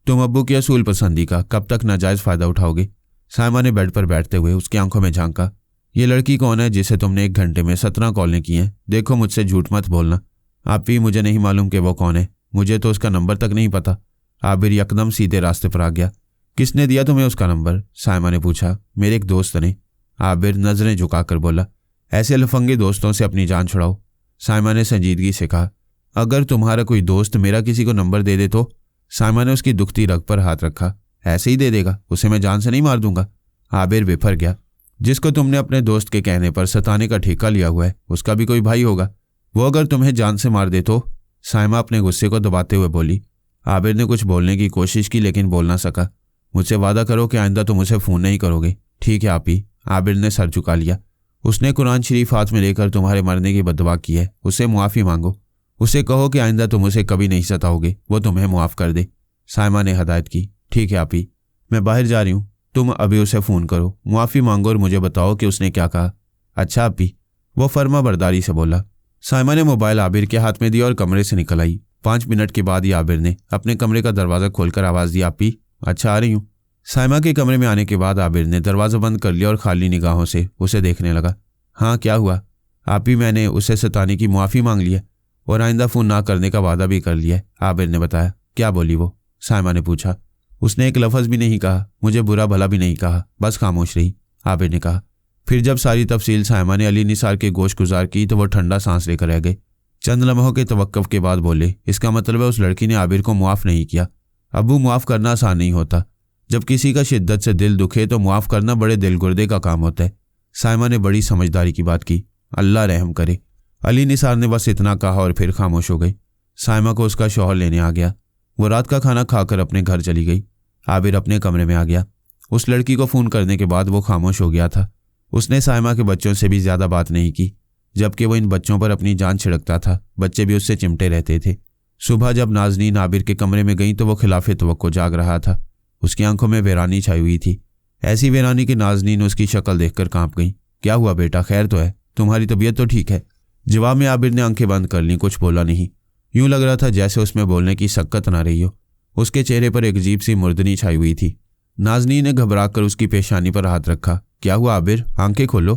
तुम अब्बू की असूल पसंदी का कब तक नाजायज़ फ़ायदा उठाओगे? साइमा ने बेड पर बैठते हुए उसकी आंखों में झांका। ये लड़की कौन है जिसे तुमने 1 घंटे में 17 कॉलें की हैं? देखो मुझसे झूठ मत बोलना। आप ही, मुझे नहीं मालूम कि वो कौन है, मुझे तो उसका नंबर तक नहीं पता। आबिर यकदम सीधे रास्ते पर आ गया। किसने दिया तुम्हें उसका नंबर? साइमा ने पूछा। मेरे एक दोस्त ने। आबिर नजरें झुकाकर बोला। ऐसे लफंगे दोस्तों से अपनी जान छुड़ाओ। साइमा ने संजीदगी से कहा। अगर तुम्हारा कोई दोस्त मेरा किसी को नंबर दे दे तो? साइमा ने उसकी दुखती रग पर हाथ रखा। ऐसे ही दे देगा, उसे मैं जान से नहीं मार दूंगा। आबिर बिफर गया। जिसको तुमने अपने दोस्त के कहने पर सताने का ठेका लिया हुआ है, उसका भी कोई भाई होगा। वो अगर तुम्हें जान से मार दे तो? साइमा अपने गुस्से को दबाते हुए बोली। आबिर ने कुछ बोलने की कोशिश की लेकिन बोल ना सका। मुझसे वादा करो कि आइंदा तुम उसे फ़ोन नहीं करोगे। ठीक है आप ही। आबिर ने सर झुका लिया। उसने कुरान शरीफ हाथ में लेकर तुम्हारे मरने की बददुआ की है, उससे मुआफ़ी मांगो। उसे कहो कि आइंदा तुम उसे कभी नहीं सताओगे, वो तुम्हें मुआफ़ कर दे। साइमा ने हदायत की। ठीक है आप ही, मैं बाहर जा रही हूँ, तुम अभी उसे फ़ोन करो, मुआफ़ी मांगो और मुझे बताओ कि उसने क्या कहा। अच्छा आप ही, वो फर्मा बरदारी से बोला। साइमा ने मोबाइल आबिर के हाथ में दिया और कमरे से निकल आई। 5 मिनट के बाद ही आबिर ने अपने कमरे का दरवाज़ा खोलकर आवाज़ दी, आप ही? अच्छा आ रही हूँ। साइमा के कमरे में आने के बाद आबिर ने दरवाज़ा बंद कर लिया और खाली निगाहों से उसे देखने लगा। हाँ क्या हुआ? आप ही, मैंने उसे सताने की मुआफ़ी मांग ली है और आइंदा फ़ोन ना करने का वादा भी कर लिया है, आबिर ने बताया। क्या बोली वो? साइमा ने पूछा। उसने एक लफ्ज़ भी नहीं कहा, मुझे बुरा भला भी नहीं कहा, बस खामोश रही, आबिर ने कहा। फिर जब सारी तफसील साइमा ने अली निसार के गोश गुजार की तो वो ठंडा सांस लेकर रह गए। चंद लम्हों के तवक्कुफ के बाद बोले, इसका मतलब है उस लड़की ने आबिर को मुआफ़ नहीं किया। अबू, मुआफ़ करना आसान नहीं होता। जब किसी का शिद्दत से दिल दुखे तो मुआफ़ करना बड़े दिल गुर्दे का काम होता है। साइमा ने बड़ी समझदारी की बात की। अल्लाह रहम करे। अली निसार ने बस इतना कहा और फिर खामोश हो गई। साइमा को उसका शौहर लेने आ गया। वो रात का खाना खाकर अपने घर चली गई। आबिर अपने कमरे में आ गया। उस लड़की को फ़ोन करने के बाद वो खामोश हो गया था। उसने साइमा के बच्चों से भी ज़्यादा बात नहीं की, जबकि वो इन बच्चों पर अपनी जान छिड़कता था। बच्चे भी उससे चिमटे रहते थे। सुबह जब नाजनीन आबिर के कमरे में गई तो वो खिलाफ तवक्को जाग रहा था। उसकी आंखों में वीरानी छाई हुई थी, ऐसी वीरानी कि नाजनीन उसकी शक्ल देखकर कांप गई। क्या हुआ बेटा, खैर तो है? तुम्हारी तबीयत तो ठीक है? जवाब में आबिर ने आंखें बंद कर लीं, कुछ बोला नहीं। यूं लग रहा था जैसे उसमें बोलने की शक्कत ना रही हो। उसके चेहरे पर एक अजीब सी मुर्दनी छाई हुई थी। नाजनीन ने घबराकर उसकी पेशानी पर हाथ रखा। क्या हुआ आबिर, आंखें खोलो।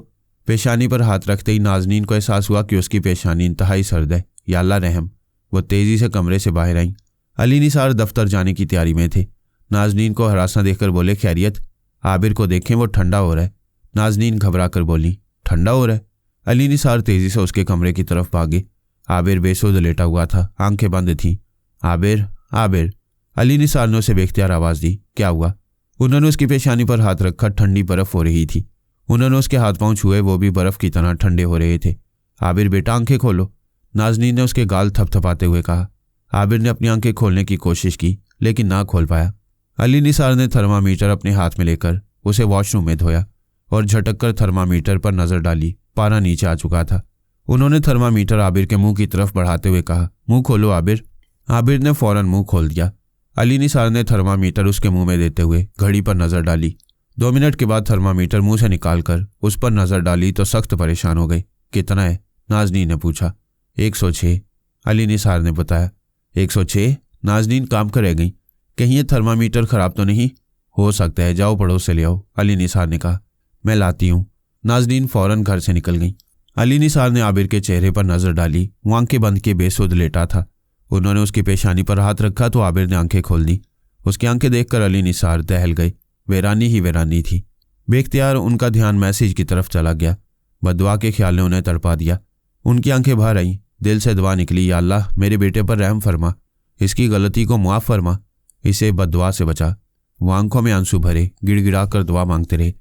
पेशानी पर हाथ रखते ही नाजनीन को एहसास हुआ कि उसकी पेशानी इंतहाई सर्द है। या अल्लाह रहम। वो तेज़ी से कमरे से बाहर आईं। अली निसार दफ्तर जाने की तैयारी में थे। नाजनीन को हरासा देखकर बोले, खैरियत? आबिर को देखें, वो ठंडा हो रहा है। नाजनीन घबरा कर बोली, ठंडा हो रहा है? अली निसार तेज़ी से उसके कमरे की तरफ भागे। आबिर बेसुध लेटा हुआ था, आंखें बंद थीं। आबिर, आबिर। अली निसार ने उसे बेख्तियार आवाज़ दी। क्या हुआ? उन्होंने उसकी पेशानी पर हाथ रखा। ठंडी बर्फ़ हो रही थी। उन्होंने उसके हाथ पांव छुए, वो भी बर्फ़ की तरह ठंडे हो रहे थे। आबिर बेटा, आंखें खोलो। नाजनीन ने उसके गाल थपथपाते हुए कहा। आबिर ने अपनी आंखें खोलने की कोशिश की लेकिन ना खोल पाया। अली निसार ने थर्मामीटर अपने हाथ में लेकर उसे वॉशरूम में धोया और झटक कर थर्मामीटर पर नज़र डाली। पारा नीचे आ चुका था। उन्होंने थर्मामीटर आबिर के मुंह की तरफ बढ़ाते हुए कहा, मुंह खोलो आबिर। आबिर ने फौरन मुंह खोल दिया। अली निसार ने थर्मामीटर उसके मुंह में देते हुए घड़ी पर नज़र डाली। 2 मिनट के बाद थर्मामीटर मुंह से निकालकर उस पर नज़र डाली तो सख्त परेशान हो गई। कितना है? नाजनीन ने पूछा। 106, अली निसार ने बताया। 106? नाजनीन काम कर रह गई। कहीं ये थर्मामीटर ख़राब तो नहीं? हो सकता है, जाओ पड़ोस से ले आओ, अली निसार ने कहा। मैं लाती हूँ। नाजनीन फ़ौरन घर से निकल गई। अली निसार ने आबिर के चेहरे पर नज़र डाली। वो आंखें बंद किए बेसुध लेटा था। उन्होंने उसकी पेशानी पर हाथ रखा तो आबिर ने आंखें खोल दी। उसकी आंखें देखकर अली निसार दहल गए। वीरानी ही वीरानी थी। बेख्तियार उनका ध्यान मैसेज की तरफ चला गया। बददुआ के ख्याल ने उन्हें तड़पा दिया। उनकी आंखें भर आईं। दिल से दुआ निकली, या अल्लाह मेरे बेटे पर रहम फरमा, इसकी गलती को मुआफ़ फरमा, इसे बददुआ से बचा। वो आंखों में आंसू भरे गिड़गिड़ा कर दुआ मांगते रहे।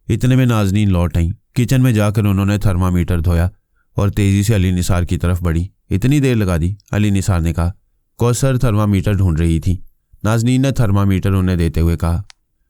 इतने में नाजनीन लौट आई। किचन में जाकर उन्होंने थर्मामीटर धोया और तेजी से अली निसार की तरफ बढ़ी। इतनी देर लगा दी? अली निसार ने कहा। कौसर थर्मामीटर ढूंढ रही थी। नाजनीन ने थर्मामीटर उन्हें देते हुए कहा।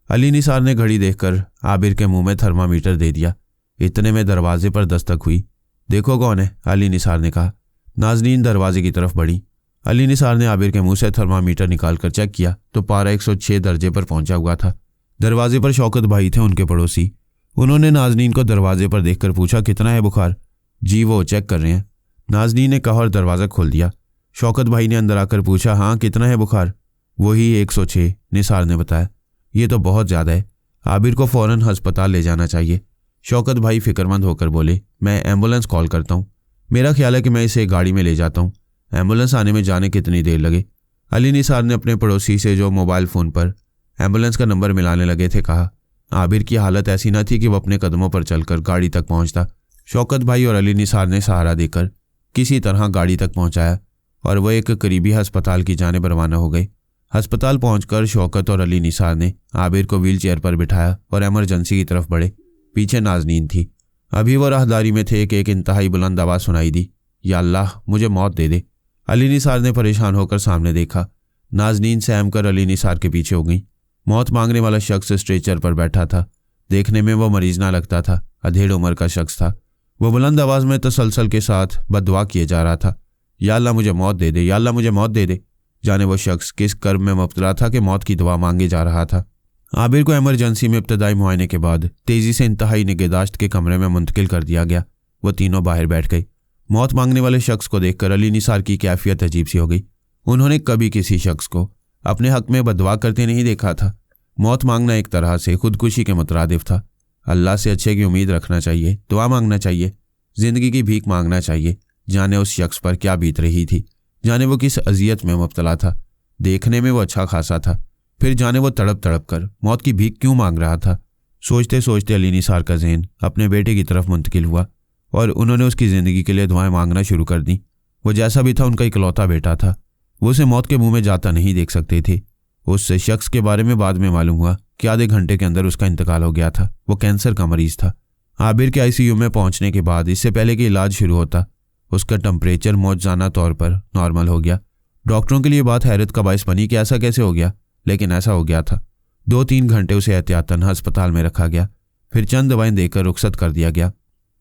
अली निसार ने घड़ी देखकर आबिर के मुंह में थर्मामीटर दे दिया। इतने में दरवाजे पर दस्तक हुई। देखो कौन है? अली निसार ने कहा। नाजनीन दरवाजे की तरफ बढ़ी। अली निसार ने आबिर के मुंह से थर्मामीटर निकालकर चेक किया तो पारा 106 दर्जे पर पहुंचा हुआ था। दरवाजे पर शौकत भाई थे, उनके पड़ोसी। उन्होंने नाजनीन को दरवाजे पर देखकर पूछा, कितना है बुखार? जी वो चेक कर रहे हैं, नाजनीन ने कहा और दरवाज़ा खोल दिया। शौकत भाई ने अंदर आकर पूछा, हाँ कितना है बुखार? वही 106, निसार ने बताया। ये तो बहुत ज़्यादा है, आबिर को फ़ौरन अस्पताल ले जाना चाहिए। शौकत भाई फिक्रमंद होकर बोले, मैं एम्बुलेंस कॉल करता हूँ। मेरा ख्याल है कि मैं इसे गाड़ी में ले जाता हूँ। एम्बुलेंस आने में जाने कितनी देर लगे? अली निसार ने अपने पड़ोसी से, जो मोबाइल फ़ोन पर एम्बुलेंस का नंबर मिलाने लगे थे, कहा। आबिर की हालत ऐसी न थी कि वो अपने कदमों पर चलकर गाड़ी तक पहुंचता। शौकत भाई और अली निसार ने सहारा देकर किसी तरह गाड़ी तक पहुंचाया और वह एक करीबी अस्पताल की जानिब रवाना हो गए। अस्पताल पहुंचकर शौकत और अली निसार ने आबिर को व्हील चेयर पर बिठाया और एमरजेंसी की तरफ बढ़े। पीछे नाजनीन थी। अभी वो राहदारी में थे कि एक इंतहाई बुलंद आवाज़ सुनाई दी, या अल्लाह मुझे मौत दे दे। अली निसार ने परेशान होकर सामने देखा। नाजनीन सहम कर अली निसार के पीछे हो गई। मौत मांगने वाला शख्स स्ट्रेचर पर बैठा था। देखने में वो मरीज ना लगता था, अधेड़ उम्र का शख्स था। वो बुलंद आवाज़ में तसलसल के साथ बददुआ किए जा रहा था, या अल्लाह मुझे मौत दे दे, या अल्लाह मुझे मौत दे दे। जाने वो शख्स किस कर्म में मुब्तला था कि मौत की दुआ मांगे जा रहा था। आबिर को एमरजेंसी में इब्तदाई मुआयने के बाद तेज़ी से इंतहाई निगहदाश्त के कमरे में मुंतकिल कर दिया गया। वो तीनों बाहर बैठ गए। मौत मांगने वाले शख्स को देखकर अली निसार की कैफियत अजीब सी हो गई। उन्होंने कभी किसी शख्स को अपने हक में बददुआ करते नहीं देखा था। मौत मांगना एक तरह से खुदकुशी के मुतरादिफ था। अल्लाह से अच्छे की उम्मीद रखना चाहिए, दुआ मांगना चाहिए, ज़िंदगी की भीख मांगना चाहिए। जाने उस शख्स पर क्या बीत रही थी, जाने वो किस अजियत में मुब्तला था। देखने में वो अच्छा खासा था, फिर जाने वो तड़प तड़प कर मौत की भीख क्यों मांग रहा था। सोचते सोचते अली निसार का ज़हन अपने बेटे की तरफ मुंतकिल हुआ और उन्होंने उसकी ज़िंदगी के लिए दुआएं मांगना शुरू कर दी। वो जैसा भी था उनका इकलौता बेटा था। वो उसे मौत के मुंह में जाता नहीं देख सकते थे। उस शख्स के बारे में बाद में मालूम हुआ कि आधे घंटे के अंदर उसका इंतकाल हो गया था। वो कैंसर का मरीज था। आबिर के आईसीयू में पहुंचने के बाद, इससे पहले कि इलाज शुरू होता, उसका टेम्परेचर मौजूदा तौर पर नॉर्मल हो गया। डॉक्टरों के लिए बात हैरत का बायस बनी कि ऐसा कैसे हो गया, लेकिन ऐसा हो गया था। 2-3 घंटे उसे एहतियातन अस्पताल में रखा गया, फिर चंद दवाएं देकर रुखसत कर दिया गया।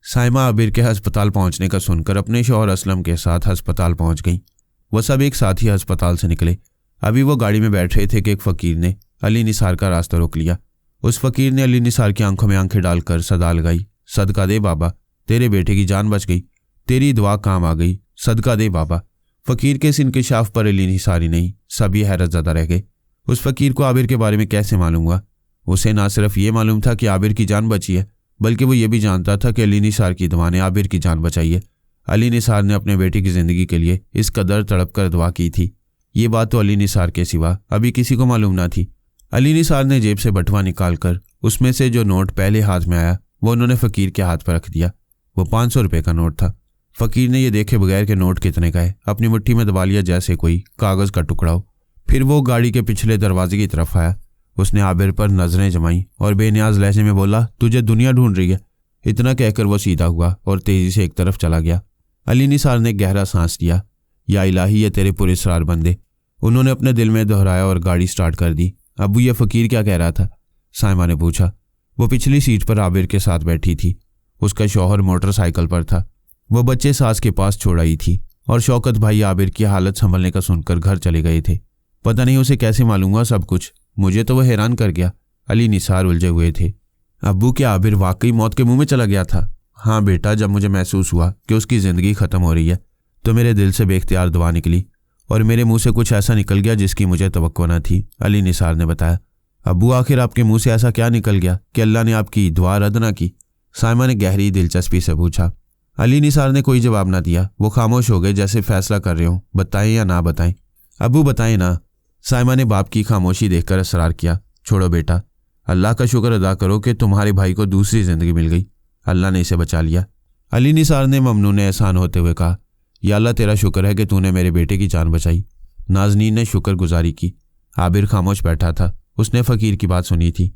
साइमा आबिर के अस्पताल पहुंचने का सुनकर अपने शौहर असलम के साथ अस्पताल पहुंच गई। वो सब एक साथ ही अस्पताल से निकले। अभी वो गाड़ी में बैठ रहे थे कि एक फ़कीर ने अली निसार का रास्ता रोक लिया। उस फ़कीर ने अली निसार की आंखों में आंखें डालकर सदा लगाई, सदका दे बाबा, तेरे बेटे की जान बच गई, तेरी दुआ काम आ गई, सदका दे बाबा। फ़कीर के इस इंकिशाफ पर अली निसार ही नहीं, सभी हैरत ज़दा रह गए। उस फ़कीर को आबिर के बारे में कैसे मालूम हुआ? उसे ना सिर्फ ये मालूम था कि आबिर की जान बची है, बल्कि वो ये भी जानता था कि अली निसार की दुआ ने आबिर की जान बचाई है। अली निसार ने अपने बेटे की ज़िंदगी के लिए इस कदर तड़प कर दुआ की थी। ये बात तो अली निसार के सिवा अभी किसी को मालूम ना थी। अली निसार ने जेब से बटुआ निकालकर उसमें से जो नोट पहले हाथ में आया वो उन्होंने फ़कीर के हाथ पर रख दिया। वो 500 रुपये का नोट था। फ़कीर ने यह देखे बगैर के नोट कितने का है अपनी मुट्ठी में दबा लिया जैसे कोई कागज़ का टुकड़ा हो। फिर वो गाड़ी के पिछले दरवाजे की तरफ आया। उसने आबिर पर नज़रें जमाई और बेनियाज लहजे में बोला, तुझे दुनिया ढूंढ रही है। इतना कहकर वो सीधा हुआ और तेज़ी से एक तरफ चला गया। अली निसार ने गहरा सांस लिया। या इलाही, ये तेरे पुरस्कार बंदे, उन्होंने अपने दिल में दोहराया और गाड़ी स्टार्ट कर दी। अबू ये फ़कीर क्या कह रहा था? साइमा ने पूछा। वो पिछली सीट पर आबिर के साथ बैठी थी। उसका शौहर मोटरसाइकिल पर था। वो बच्चे सास के पास छोड़ आई थी और शौकत भाई आबिर की हालत संभलने का सुनकर घर चले गए थे। पता नहीं उसे कैसे मालूम हुआ सब कुछ, मुझे तो वह हैरान कर गया। अली निसार उलझे हुए थे। अब्बू, क्या आबिर वाकई मौत के मुंह में चला गया था? हाँ बेटा, जब मुझे महसूस हुआ कि उसकी ज़िंदगी ख़त्म हो रही है तो मेरे दिल से बेख्तियार दुआ निकली और मेरे मुंह से कुछ ऐसा निकल गया जिसकी मुझे तवक्को न थी, अली निसार ने बताया। अब्बू, आखिर आपके मुंह से ऐसा क्या निकल गया कि अल्लाह ने आपकी दुआ रद्द ना की? साइमा ने गहरी दिलचस्पी से पूछा। अली निसार ने कोई जवाब ना दिया। वो खामोश हो गए जैसे फैसला कर रहे हो, बताएं या ना बताएं। अब्बू बताएं ना। साइमा ने बाप की खामोशी देखकर असरार किया। छोड़ो बेटा, अल्लाह का शुक्र अदा करो कि तुम्हारे भाई को दूसरी ज़िंदगी मिल गई, अल्लाह ने इसे बचा लिया। अली निसार ने ममनून एहसान होते हुए कहा, या अल्लाह तेरा शुक्र है कि तूने मेरे बेटे की जान बचाई। नाजनीन ने शुक्रगुजारी की। आबिर खामोश बैठा था। उसने फकीर की बात सुनी थी।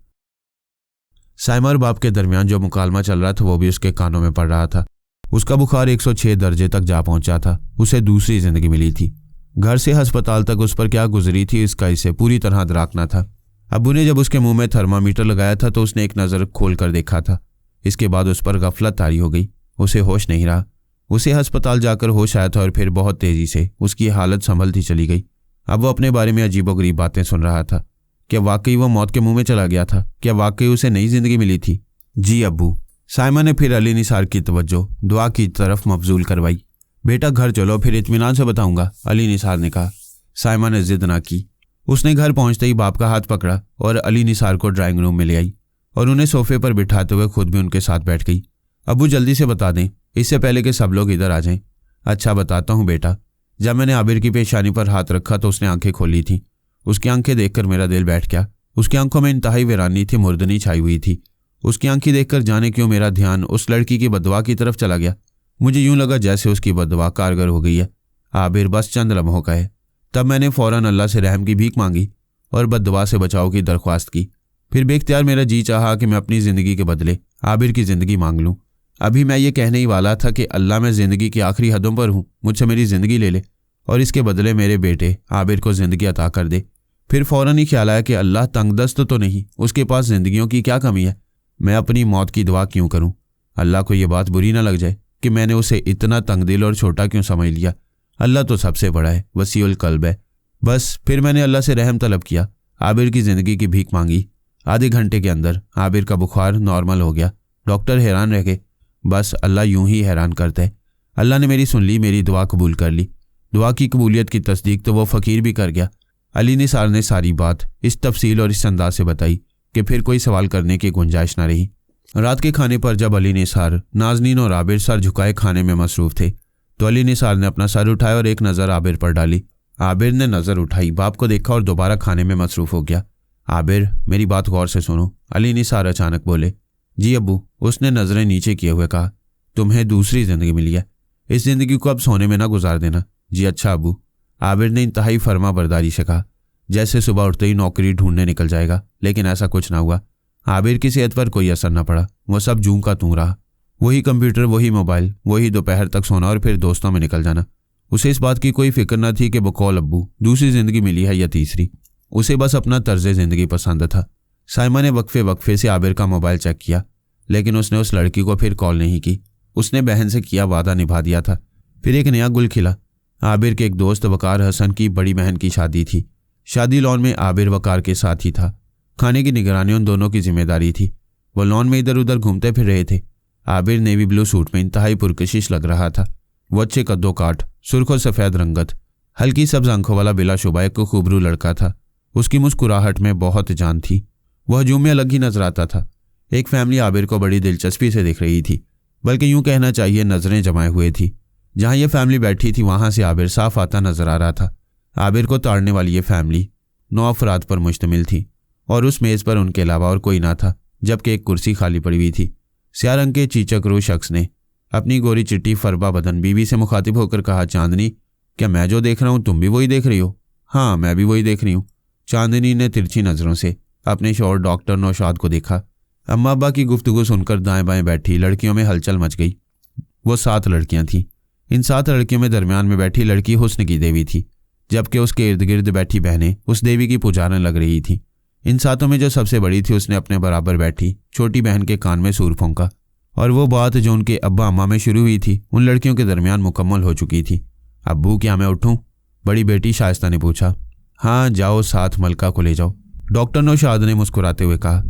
साइमा और बाप के दरमियान जो मुकालमा चल रहा था वो भी उसके कानों में पड़ रहा था। उसका बुखार 106 दर्जे तक जा पहुंचा था। उसे दूसरी जिंदगी मिली थी। घर से अस्पताल तक उस पर क्या गुजरी थी इसका इसे पूरी तरह अदराक न था। अब्बू ने जब उसके मुंह में थर्मामीटर लगाया था तो उसने एक नज़र खोल कर देखा था। इसके बाद उस पर गफलत तारी हो गई। उसे होश नहीं रहा। उसे अस्पताल जाकर होश आया था और फिर बहुत तेजी से उसकी हालत संभलती चली गई। अब वो अपने बारे में अजीबोगरीब बातें सुन रहा था। क्या वाकई वो मौत के मुंह में चला गया था? क्या वाकई उसे नई जिंदगी मिली थी? जी अब्बू। साइमा ने फिर अली निसार की तवज्जो दुआ की तरफ मबजूल करवाई। बेटा घर चलो, फिर इत्मीनान से बताऊंगा, अली निसार ने कहा। साइमा ने जिद ना की। उसने घर पहुंचते ही बाप का हाथ पकड़ा और अली निसार को ड्राइंग रूम में ले आई और उन्हें सोफे पर बिठाते हुए खुद भी उनके साथ बैठ गई। अब्बू जल्दी से बता दें, इससे पहले कि सब लोग इधर आ जाएं। अच्छा बताता हूँ बेटा। जब मैंने आबिर की पेशानी पर हाथ रखा तो उसने आंखें खोली थी। उसकी आंखें देखकर मेरा दिल बैठ गया। उसकी आंखों में इंतहाई वीरानी थी, मुर्दनी छाई हुई थी। उसकी आंखें देखकर जाने क्यों मेरा ध्यान उस लड़की की बददुआ की तरफ चला गया। मुझे यूं लगा जैसे उसकी बददुआ कारगर हो गई है। आबिर बस चंद लम्हों का है। तब मैंने फौरन अल्लाह से रहम की भीख मांगी और बददुआ से बचाव की दरख्वास्त की। फिर बेख्तियार मेरा जी चाहा कि मैं अपनी ज़िंदगी के बदले आबिर की ज़िंदगी मांग लूँ। अभी मैं ये कहने ही वाला था कि अल्लाह, मैं ज़िंदगी की आखिरी हदों पर हूँ, मुझसे मेरी ज़िंदगी ले ले और इसके बदले मेरे बेटे आबिर को ज़िंदगी अता कर दे। फिर फ़ौरन ही ख्याल आया कि अल्लाह तंगदस्त तो नहीं, उसके पास ज़िंदगियों की क्या कमी है। मैं अपनी मौत की दुआ क्यों करूँ? अल्लाह को ये बात बुरी ना लग जाए कि मैंने उसे इतना तंगदिल और छोटा क्यों समझ लिया। अल्लाह तो सबसे बड़ा है, वसीउल कल्ब है। बस फिर मैंने अल्लाह से रहम तलब किया, आबिर की ज़िंदगी की भीख मांगी। आधे घंटे के अंदर आबिर का बुखार नॉर्मल हो गया। डॉक्टर हैरान रह गए। बस अल्लाह यूं ही हैरान करता है। अल्लाह ने मेरी सुन ली, मेरी दुआ कबूल कर ली। दुआ की कबूलियत की तस्दीक तो वो फ़कीर भी कर गया। अली निसार ने सारी बात इस तफसील और इस अंदाज से बताई कि फिर कोई सवाल करने की गुंजाइश ना रही। रात के खाने पर जब अली निसार, नाजनीन और आबिर सर झुकाए खाने में मसरूफ़ थे तो अली निसार ने अपना सर उठाया और एक नज़र आबिर पर डाली। आबिर ने नज़र उठाई, बाप को देखा और दोबारा खाने में मसरूफ़ हो गया। आबिर, मेरी बात गौर से सुनो, अली निसार अचानक बोले। जी अब्बू, उसने नज़रें नीचे किए हुए कहा। तुम्हें दूसरी ज़िंदगी मिली है, इस ज़िंदगी को अब सोने में ना गुजार देना। जी अच्छा अब्बू, आबिर ने इंतहाई फर्मा बरदारी से कहा, जैसे सुबह उठते ही नौकरी ढूंढने निकल जाएगा। लेकिन ऐसा कुछ ना हुआ। आबिर की सेहत पर कोई असर न पड़ा। वो सब जूं का तूं रहा। वही कंप्यूटर, वही मोबाइल, वही दोपहर तक सोना और फिर दोस्तों में निकल जाना। उसे इस बात की कोई फिक्र न थी कि बकौल अब्बू दूसरी ज़िंदगी मिली है या तीसरी। उसे बस अपना तर्ज ज़िंदगी पसंद था। साइमा ने वक्फे से आबिर का मोबाइल चेक किया, लेकिन उसने उस लड़की को फिर कॉल नहीं की। उसने बहन से किया वादा निभा दिया था। फिर एक नया गुल खिला। आबिर के एक दोस्त वकार हसन की बड़ी बहन की शादी थी। शादी लॉन में आबिर वकार के साथ ही था। खाने की निगरानी उन दोनों की जिम्मेदारी थी। वो लॉन में इधर उधर घूमते फिर रहे थे। आबिर नेवी ब्लू सूट में इंतहाई पुरकशिश लग रहा था। वो अच्छे कद्दो काट, सुर्ख और सफ़ेद रंगत, हल्की सब्ज आंखों वाला बिलाशुबा एक खूबरू लड़का था। उसकी मुस्कुराहट में बहुत जान थी। वह हजूम में अलग ही नजर आता था। एक फैमिली आबिर को बड़ी दिलचस्पी से देख रही थी, बल्कि यूं कहना चाहिए नजरें जमाए हुए थी। जहां यह फैमिली बैठी थी वहां से आबिर साफ आता नजर आ रहा था। आबिर को ताड़ने वाली ये फैमिली 9 अफराद पर मुश्तमिल थी और उस मेज़ पर उनके अलावा और कोई ना था, जबकि एक कुर्सी खाली पड़ी हुई थी। स्याह रंग के चीचकरू शख्स ने अपनी गोरी चिट्टी फरबा बदन बीवी से मुखातिब होकर कहा, चांदनी, क्या मैं जो देख रहा हूँ तुम भी वही देख रही हो? हाँ, मैं भी वही देख रही हूँ। चांदनी ने तिरछी नज़रों से अपने शौहर डॉक्टर नौशाद को देखा। अम्मा अब्बा की गुफ्तगू सुनकर दाएं बाएं बैठी लड़कियों में हलचल मच गई। वो 7 लड़कियां थीं। इन 7 लड़कियों में दरमियान में बैठी लड़की हुस्न की देवी थी, जबकि उसके इर्द गिर्द बैठी बहनें उस देवी की पुजारन लग रही थीं। इन 7 में जो सबसे बड़ी थी उसने अपने बराबर बैठी छोटी बहन के कान में सूर फूंका और वो बात जो उनके अब्बा अम्मा में शुरू हुई थी उन लड़कियों के दरमियान मुकम्मल हो चुकी थी। अब्बू, क्या मैं उठूं? बड़ी बेटी शाइस्ता ने पूछा। हाँ जाओ, साथ मलका को ले जाओ, डॉक्टर नौशाद ने मुस्कुराते हुए कहा।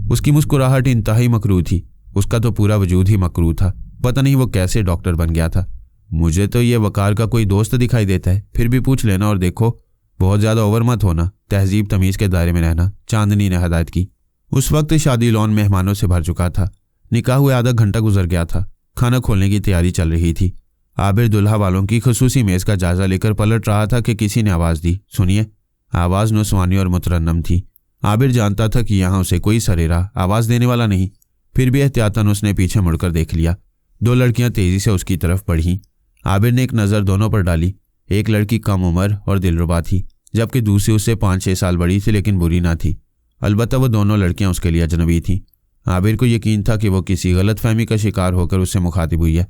उसकी मुस्कुराहट इंतहाई मकरूह थी। उसका तो पूरा वजूद ही मकरूह था। पता नहीं वो कैसे डॉक्टर बन गया था। मुझे तो ये वकार का कोई दोस्त दिखाई देता है, फिर भी पूछ लेना और देखो, बहुत ज़्यादा ओवर मत होना, तहजीब तमीज़ के दायरे में रहना, चांदनी ने हदायत की। उस वक्त शादी लॉन मेहमानों से भर चुका था। निकाह हुए आधा घंटा गुजर गया था। खाना खोलने की तैयारी चल रही थी। आबिर दुल्हा वालों की खुसूसी मेज़ का जायजा लेकर पलट रहा था कि किसी ने आवाज़ दी। सुनिए। आवाज़ नुस्वानी और मुतरन्नम थी। आबिर जानता था कि यहाँ उसे कोई सरेरा आवाज़ देने वाला नहीं, फिर भी एहतियातन उसने पीछे मुड़कर देख लिया। 2 लड़कियां तेज़ी से उसकी तरफ बढ़ीं। आबिर ने एक नज़र दोनों पर डाली। एक लड़की कम उम्र और दिलरुबा थी, जबकि दूसरी उससे 5-6 साल बड़ी थी लेकिन बुरी ना थी। अलबत्ता वो दोनों लड़कियां उसके लिए अजनबी थीं। आबिर को यकीन था कि वो किसी गलतफहमी का शिकार होकर उससे मुखातिब हुई है।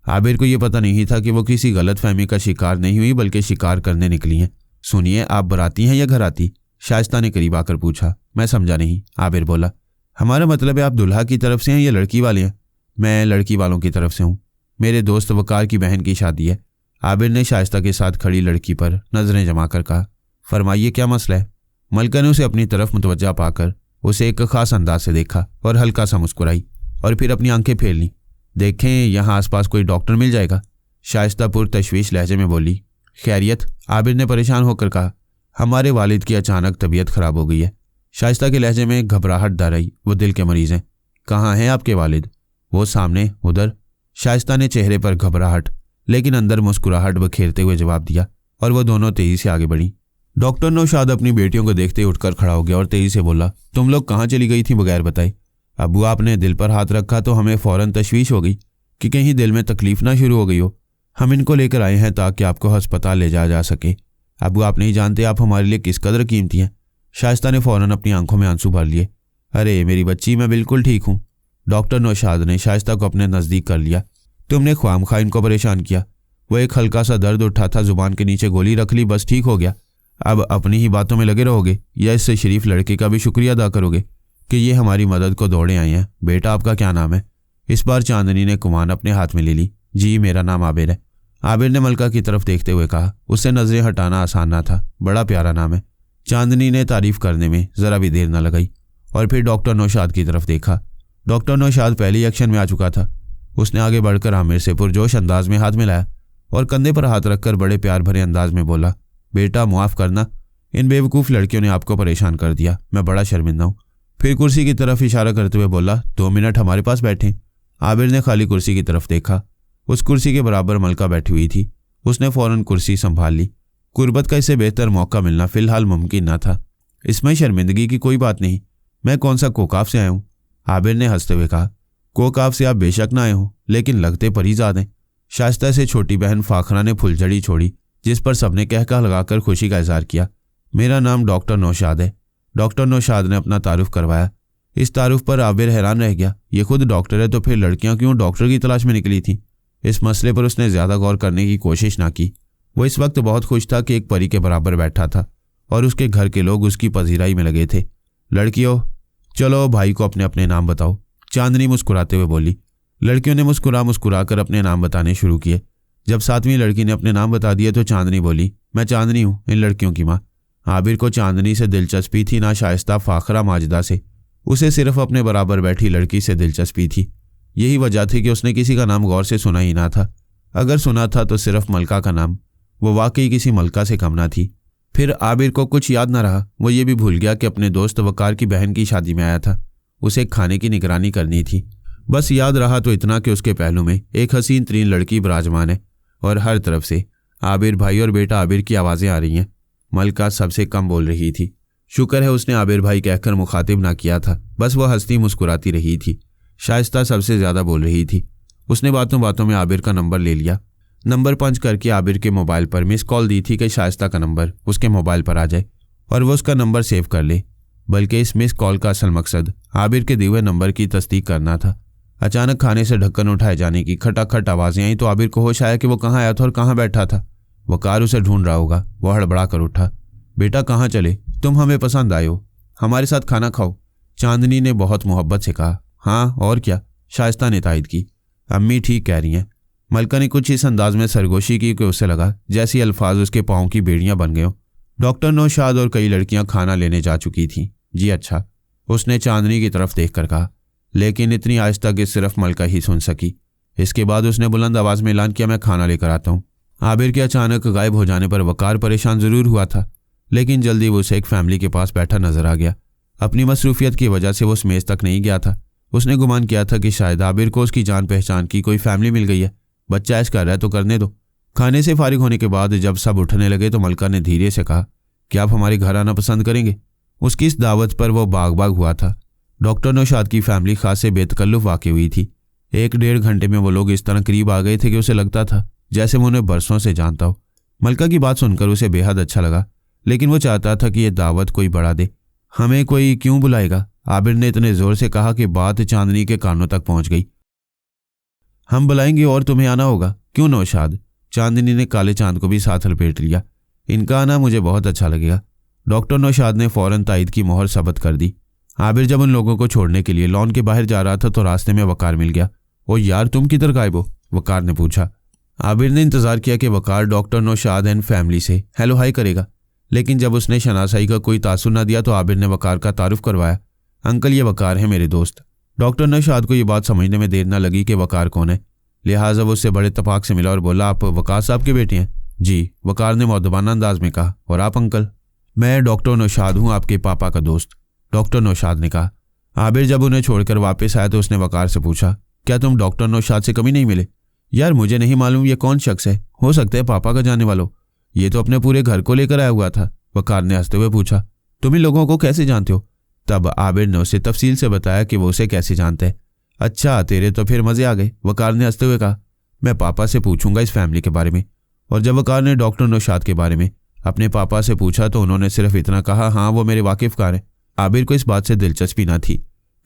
आबिर को यह पता नहीं था कि वो किसी गलतफहमी का शिकार नहीं हुई बल्कि शिकार करने निकली हैं। सुनिए, आप बराती हैं या घराती? शाइस्ता ने करीब आकर पूछा। मैं समझा नहीं, आबिर बोला। हमारा मतलब है आप दुल्हा की तरफ से हैं या लड़की वाले हैं? मैं लड़की वालों की तरफ से हूँ। मेरे दोस्त वकार की बहन की शादी है। आबिर ने शाइस्ता के साथ खड़ी लड़की पर नजरें जमा कर कहा। फरमाइए, क्या मसला है? मलका ने उसे अपनी तरफ मुतवज्जा पाकर उसे एक खास अंदाज से देखा और हल्का सा मुस्कुराई और फिर अपनी आंखें फेर लीं। देखें, यहाँ आसपास कोई डॉक्टर मिल जाएगा? शाइस्ता पुरतशवीश लहजे में बोली। खैरियत? आबिर ने परेशान होकर कहा। हमारे वालिद की अचानक तबीयत खराब हो गई है। शाइस्ता के लहजे में घबराहट दर आई। वो दिल के मरीज हैं। कहाँ हैं आपके वालिद? वो सामने, उधर। शाइस्ता ने चेहरे पर घबराहट लेकिन अंदर मुस्कुराहट बखेरते हुए जवाब दिया और वो दोनों तेजी से आगे बढ़ी। डॉक्टर नौशाद अपनी बेटियों को देखते उठकर खड़ा हो गया और तेजी से बोला, तुम लोग कहाँ चली गई थी बगैर बताए? अबू आपने दिल पर हाथ रखा तो हमें फौरन तशवीश हो गई कि कहीं दिल में तकलीफ ना शुरू हो गई हो। हम इनको लेकर आए हैं ताकि आपको अस्पताल ले जाया जा सके। अबू आप नहीं जानते आप हमारे लिए किस कदर कीमती हैं। शाइस्ता ने फौरन अपनी आंखों में आंसू भर लिए। अरे मेरी बच्ची, मैं बिल्कुल ठीक हूँ। डॉक्टर नौशाद ने शाइस्ता को अपने नज़दीक कर लिया। तुमने ख्वामखा इनको परेशान किया। वो एक हल्का सा दर्द उठा था, जुबान के नीचे गोली रख ली, बस ठीक हो गया। अब अपनी ही बातों में लगे रहोगे या इससे शरीफ लड़के का भी शुक्रिया अदा करोगे कि ये हमारी मदद को दौड़े आए हैं? बेटा आपका क्या नाम है? इस बार चांदनी ने कुमान अपने हाथ में ले ली। जी मेरा नाम आबिर है। आबिर ने मलका की तरफ देखते हुए कहा। उससे नजरें हटाना आसान ना था। बड़ा प्यारा नाम है। चांदनी ने तारीफ करने में जरा भी देर न लगाई और फिर डॉक्टर नौशाद की तरफ देखा। डॉक्टर नौशाद पहले ही एक्शन में आ चुका था। उसने आगे बढ़कर आमिर से पुरजोश अंदाज में हाथ मिलाया और कंधे पर हाथ रखकर बड़े प्यार भरे अंदाज में बोला, बेटा मुआफ़ करना, इन बेवकूफ़ लड़कियों ने आपको परेशान कर दिया। मैं बड़ा शर्मिंदा हूँ। फिर कुर्सी की तरफ इशारा करते हुए बोला, 2 मिनट हमारे पास बैठें। आबिर ने खाली कुर्सी की तरफ देखा। उस कुर्सी के बराबर मलका बैठी हुई थी। उसने फ़ौरन कुर्सी संभाल ली। कुर्बत का इससे बेहतर मौका मिलना फ़िलहाल मुमकिन न था। इसमें शर्मिंदगी की कोई बात नहीं। मैं कौन सा कोकाफ से आया हूँ? आबिर ने हंसते हुए कहा। कोकाफ से आप बेशक ना आए हों, लेकिन लगते परीज़ाद हैं। शाइस्ता से छोटी बहन फाखरा ने फुलझड़ी छोड़ी, जिस पर सबने कहका लगाकर खुशी का इजहार किया। मेरा नाम डॉक्टर नौशाद है। डॉक्टर नौशाद ने अपना तारुफ करवाया। इस तारुफ पर आबिर हैरान रह गया। ये खुद डॉक्टर है तो फिर लड़कियां क्यों डॉक्टर की तलाश में निकली थी? इस मसले पर उसने ज़्यादा गौर करने की कोशिश ना की। वो इस वक्त बहुत खुश था कि एक परी के बराबर बैठा था और उसके घर के लोग उसकी पजीराई में लगे थे। लड़कियों, चलो भाई को अपने अपने नाम बताओ, चांदनी मुस्कुराते हुए बोली। लड़कियों ने मुस्कुरा कर अपने नाम बताने शुरू किए। जब 7वीं लड़की ने अपने नाम बता दिए तो चांदनी बोली, मैं चांदनी हूँ, इन लड़कियों की माँ। आबिर को चांदनी से दिलचस्पी थी ना शाइस्ता, फाखरा, माजिदा से। उसे सिर्फ अपने बराबर बैठी लड़की से दिलचस्पी थी। यही वजह थी कि उसने किसी का नाम गौर से सुना ही ना था। अगर सुना था तो सिर्फ मलका का नाम। वो वाकई किसी मलका से कम ना थी। फिर आबिर को कुछ याद ना रहा। वो ये भी भूल गया कि अपने दोस्त वकार की बहन की शादी में आया था। उसे खाने की निगरानी करनी थी। बस याद रहा तो इतना कि उसके पहलू में एक हसीन तरीन लड़की विराजमान है और हर तरफ से आबिर भाई और बेटा आबिर की आवाज़ें आ रही हैं। मलका सबसे कम बोल रही थी। शुक्र है उसने आबिर भाई कहकर मुखातिब ना किया था। बस वह हंसती मुस्कुराती रही थी। शाइस्ता सबसे ज़्यादा बोल रही थी। उसने बातों बातों में आबिर का नंबर ले लिया। नंबर पंच करके आबिर के मोबाइल पर मिस कॉल दी थी कि शाइस्ता का नंबर उसके मोबाइल पर आ जाए और वो उसका नंबर सेव कर ले। बल्कि इस मिस कॉल का असल मकसद आबिर के दिए हुए नंबर की तस्दीक करना था। अचानक खाने से ढक्कन उठाए जाने की खटाखट आवाज़ें आई तो आबिर को होश आया कि वो कहाँ आया था और कहाँ बैठा था। वकार उसे ढूंढ रहा होगा। वो हड़बड़ा कर उठा। बेटा कहाँ चले? तुम हमें पसंद आए हो, हमारे साथ खाना खाओ, चांदनी ने बहुत मोहब्बत से कहा। हाँ और क्या, शाइस्ता ने तायद की। अम्मी ठीक कह रही हैं। मलका ने कुछ इस अंदाज में सरगोशी की कि उसे लगा जैसी अल्फाज उसके पाँव की बेड़ियाँ बन गए हों। डॉक्टर नौशाद और कई लड़कियां खाना लेने जा चुकी थीं। जी अच्छा, उसने चांदनी की तरफ देखकर कहा, लेकिन इतनी आहिस्ता कि सिर्फ मलका ही सुन सकी। इसके बाद उसने बुलंद आवाज़ में ऐलान किया, मैं खाना लेकर आता हूँ। आबिर के अचानक गायब हो जाने पर वकार परेशान ज़रूर हुआ था, लेकिन जल्दी वो उसे एक फैमिली के पास बैठा नजर आ गया। अपनी मसरूफियत की वजह से वो उस मेज़ तक नहीं गया था। उसने गुमान किया था कि शायद आबिर को उसकी जान पहचान की कोई फैमिली मिल गई है। बच्चा ऐश कर रहा है तो करने दो। खाने से फारिग होने के बाद जब सब उठने लगे तो मलका ने धीरे से कहा, क्या आप हमारे घर आना पसंद करेंगे? उसकी इस दावत पर वो बाग हुआ था। डॉक्टर नौशाद की फैमिली खास से बेतकल्लुफ़ वाक़ई हुई थी। 1-1.5 घंटे में वो लोग इस तरह करीब आ गए थे कि उसे लगता था जैसे वो उन्हें बरसों से जानता हो। मलका की बात सुनकर उसे बेहद अच्छा लगा, लेकिन वो चाहता था कि यह दावत कोई बढ़ा दे। हमें कोई क्यों बुलाएगा? आबिर ने इतने जोर से कहा कि बात चांदनी के कानों तक पहुंच गई। हम बुलाएंगे और तुम्हें आना होगा, क्यों नौशाद? चांदनी ने काले चांद को भी साथ लपेट लिया। इनका आना मुझे बहुत अच्छा लगेगा। डॉक्टर नौशाद ने फौरन तायद की मोहर सबत कर दी। आबिर जब उन लोगों को छोड़ने के लिए लॉन के बाहर जा रहा था तो रास्ते में वकार मिल गया। ओ यार, तुम किधर गायब हो? वकार ने पूछा। आबिर ने इंतजार किया कि वकार डॉक्टर नौशाद एंड फैमिली से हेलो हाई करेगा, लेकिन जब उसने शनासाई का कोई तासुर न दिया तो आबिर ने वकार का तारुफ करवाया। अंकल, ये वकार है मेरे दोस्त। डॉक्टर नौशाद को ये बात समझने में देर न लगी कि वकार कौन है, लिहाजा वो उससे बड़े इत्तेफाक से मिला और बोला, आप वकार साहब के बेटे हैं? जी, वकार ने मुअद्दबाना अंदाज में कहा। और आप अंकल? मैं डॉक्टर नौशाद हूँ, आपके पापा का दोस्त, डॉक्टर नौशाद ने कहा। आबिर जब उन्हें छोड़कर वापस आया तो उसने वकार से पूछा, क्या तुम डॉक्टर नौशाद से कभी नहीं मिले? यार, मुझे नहीं मालूम ये कौन शख्स है, हो सकता है पापा का जाने वाला हो। ये तो अपने पूरे घर को लेकर आया हुआ था, वकार ने हंसते हुए पूछा। तुम इन लोगों को कैसे जानते हो? तब आबिर ने उसे तफसील से बताया कि वो उसे कैसे जानते हैं। अच्छा, तेरे तो फिर मजे आ गए, वकार ने हंसते हुए कहा। मैं पापा से पूछूंगा इस फैमिली के बारे में। और जब वकार ने डॉक्टर नौशाद के बारे में अपने पापा से पूछा तो उन्होंने सिर्फ इतना कहा, हाँ वो मेरे वाकिफकार हैं। आबिर को इस बात से दिलचस्पी न थी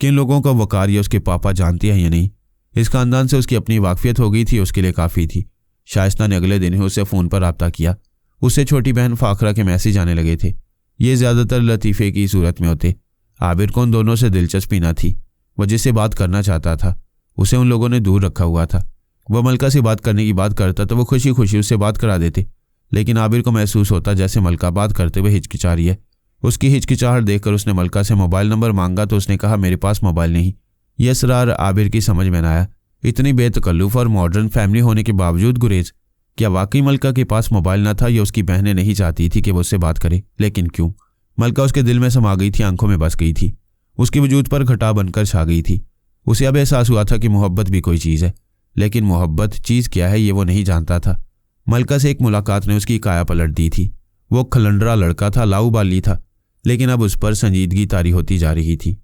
कि इन लोगों को वकार या उसके पापा जानती हैं या नहीं। इस खानदान से उसकी अपनी वाकफियत हो गई थी, उसके लिए काफ़ी थी। शाइस्ता ने अगले दिन ही उससे फ़ोन पर रब्ता किया। उससे छोटी बहन फाखरा के मैसेज आने लगे थे। ये ज़्यादातर लतीफ़े की सूरत में होते। आबिर को उन दोनों से दिलचस्पी न थी। वह जिससे बात करना चाहता था उसे उन लोगों ने दूर रखा हुआ था। वह मलका से बात करने की बात करता तो वो खुशी खुशी उससे बात करा देते, लेकिन आबिर को महसूस होता जैसे मलका बात करते हुए हिचकिचा रही है। उसकी हिचकिचाहट देखकर उसने मलका से मोबाइल नंबर मांगा तो उसने कहा, मेरे पास मोबाइल नहीं। यह असरार आबिर की समझ में न आया। इतनी बेतकल्लुफ़ और मॉडर्न फैमिली होने के बावजूद गुरेज, क्या वाकई मलका के पास मोबाइल न था या उसकी बहनें नहीं चाहती थी कि वो उससे बात करे? लेकिन क्यों? मलका उसके दिल में समा गई थी, आंखों में बस गई थी, उसके वजूद पर घटा बनकर छा गई थी। उसे अब एहसास हुआ था कि मोहब्बत भी कोई चीज़ है, लेकिन मोहब्बत चीज़ क्या है ये वो नहीं जानता था। मलका से एक मुलाकात ने उसकी काया पलट दी थी। वो खलंडरा लड़का था, लाऊबाली था, लेकिन अब उस पर संजीदगी तारी होती जा रही थी।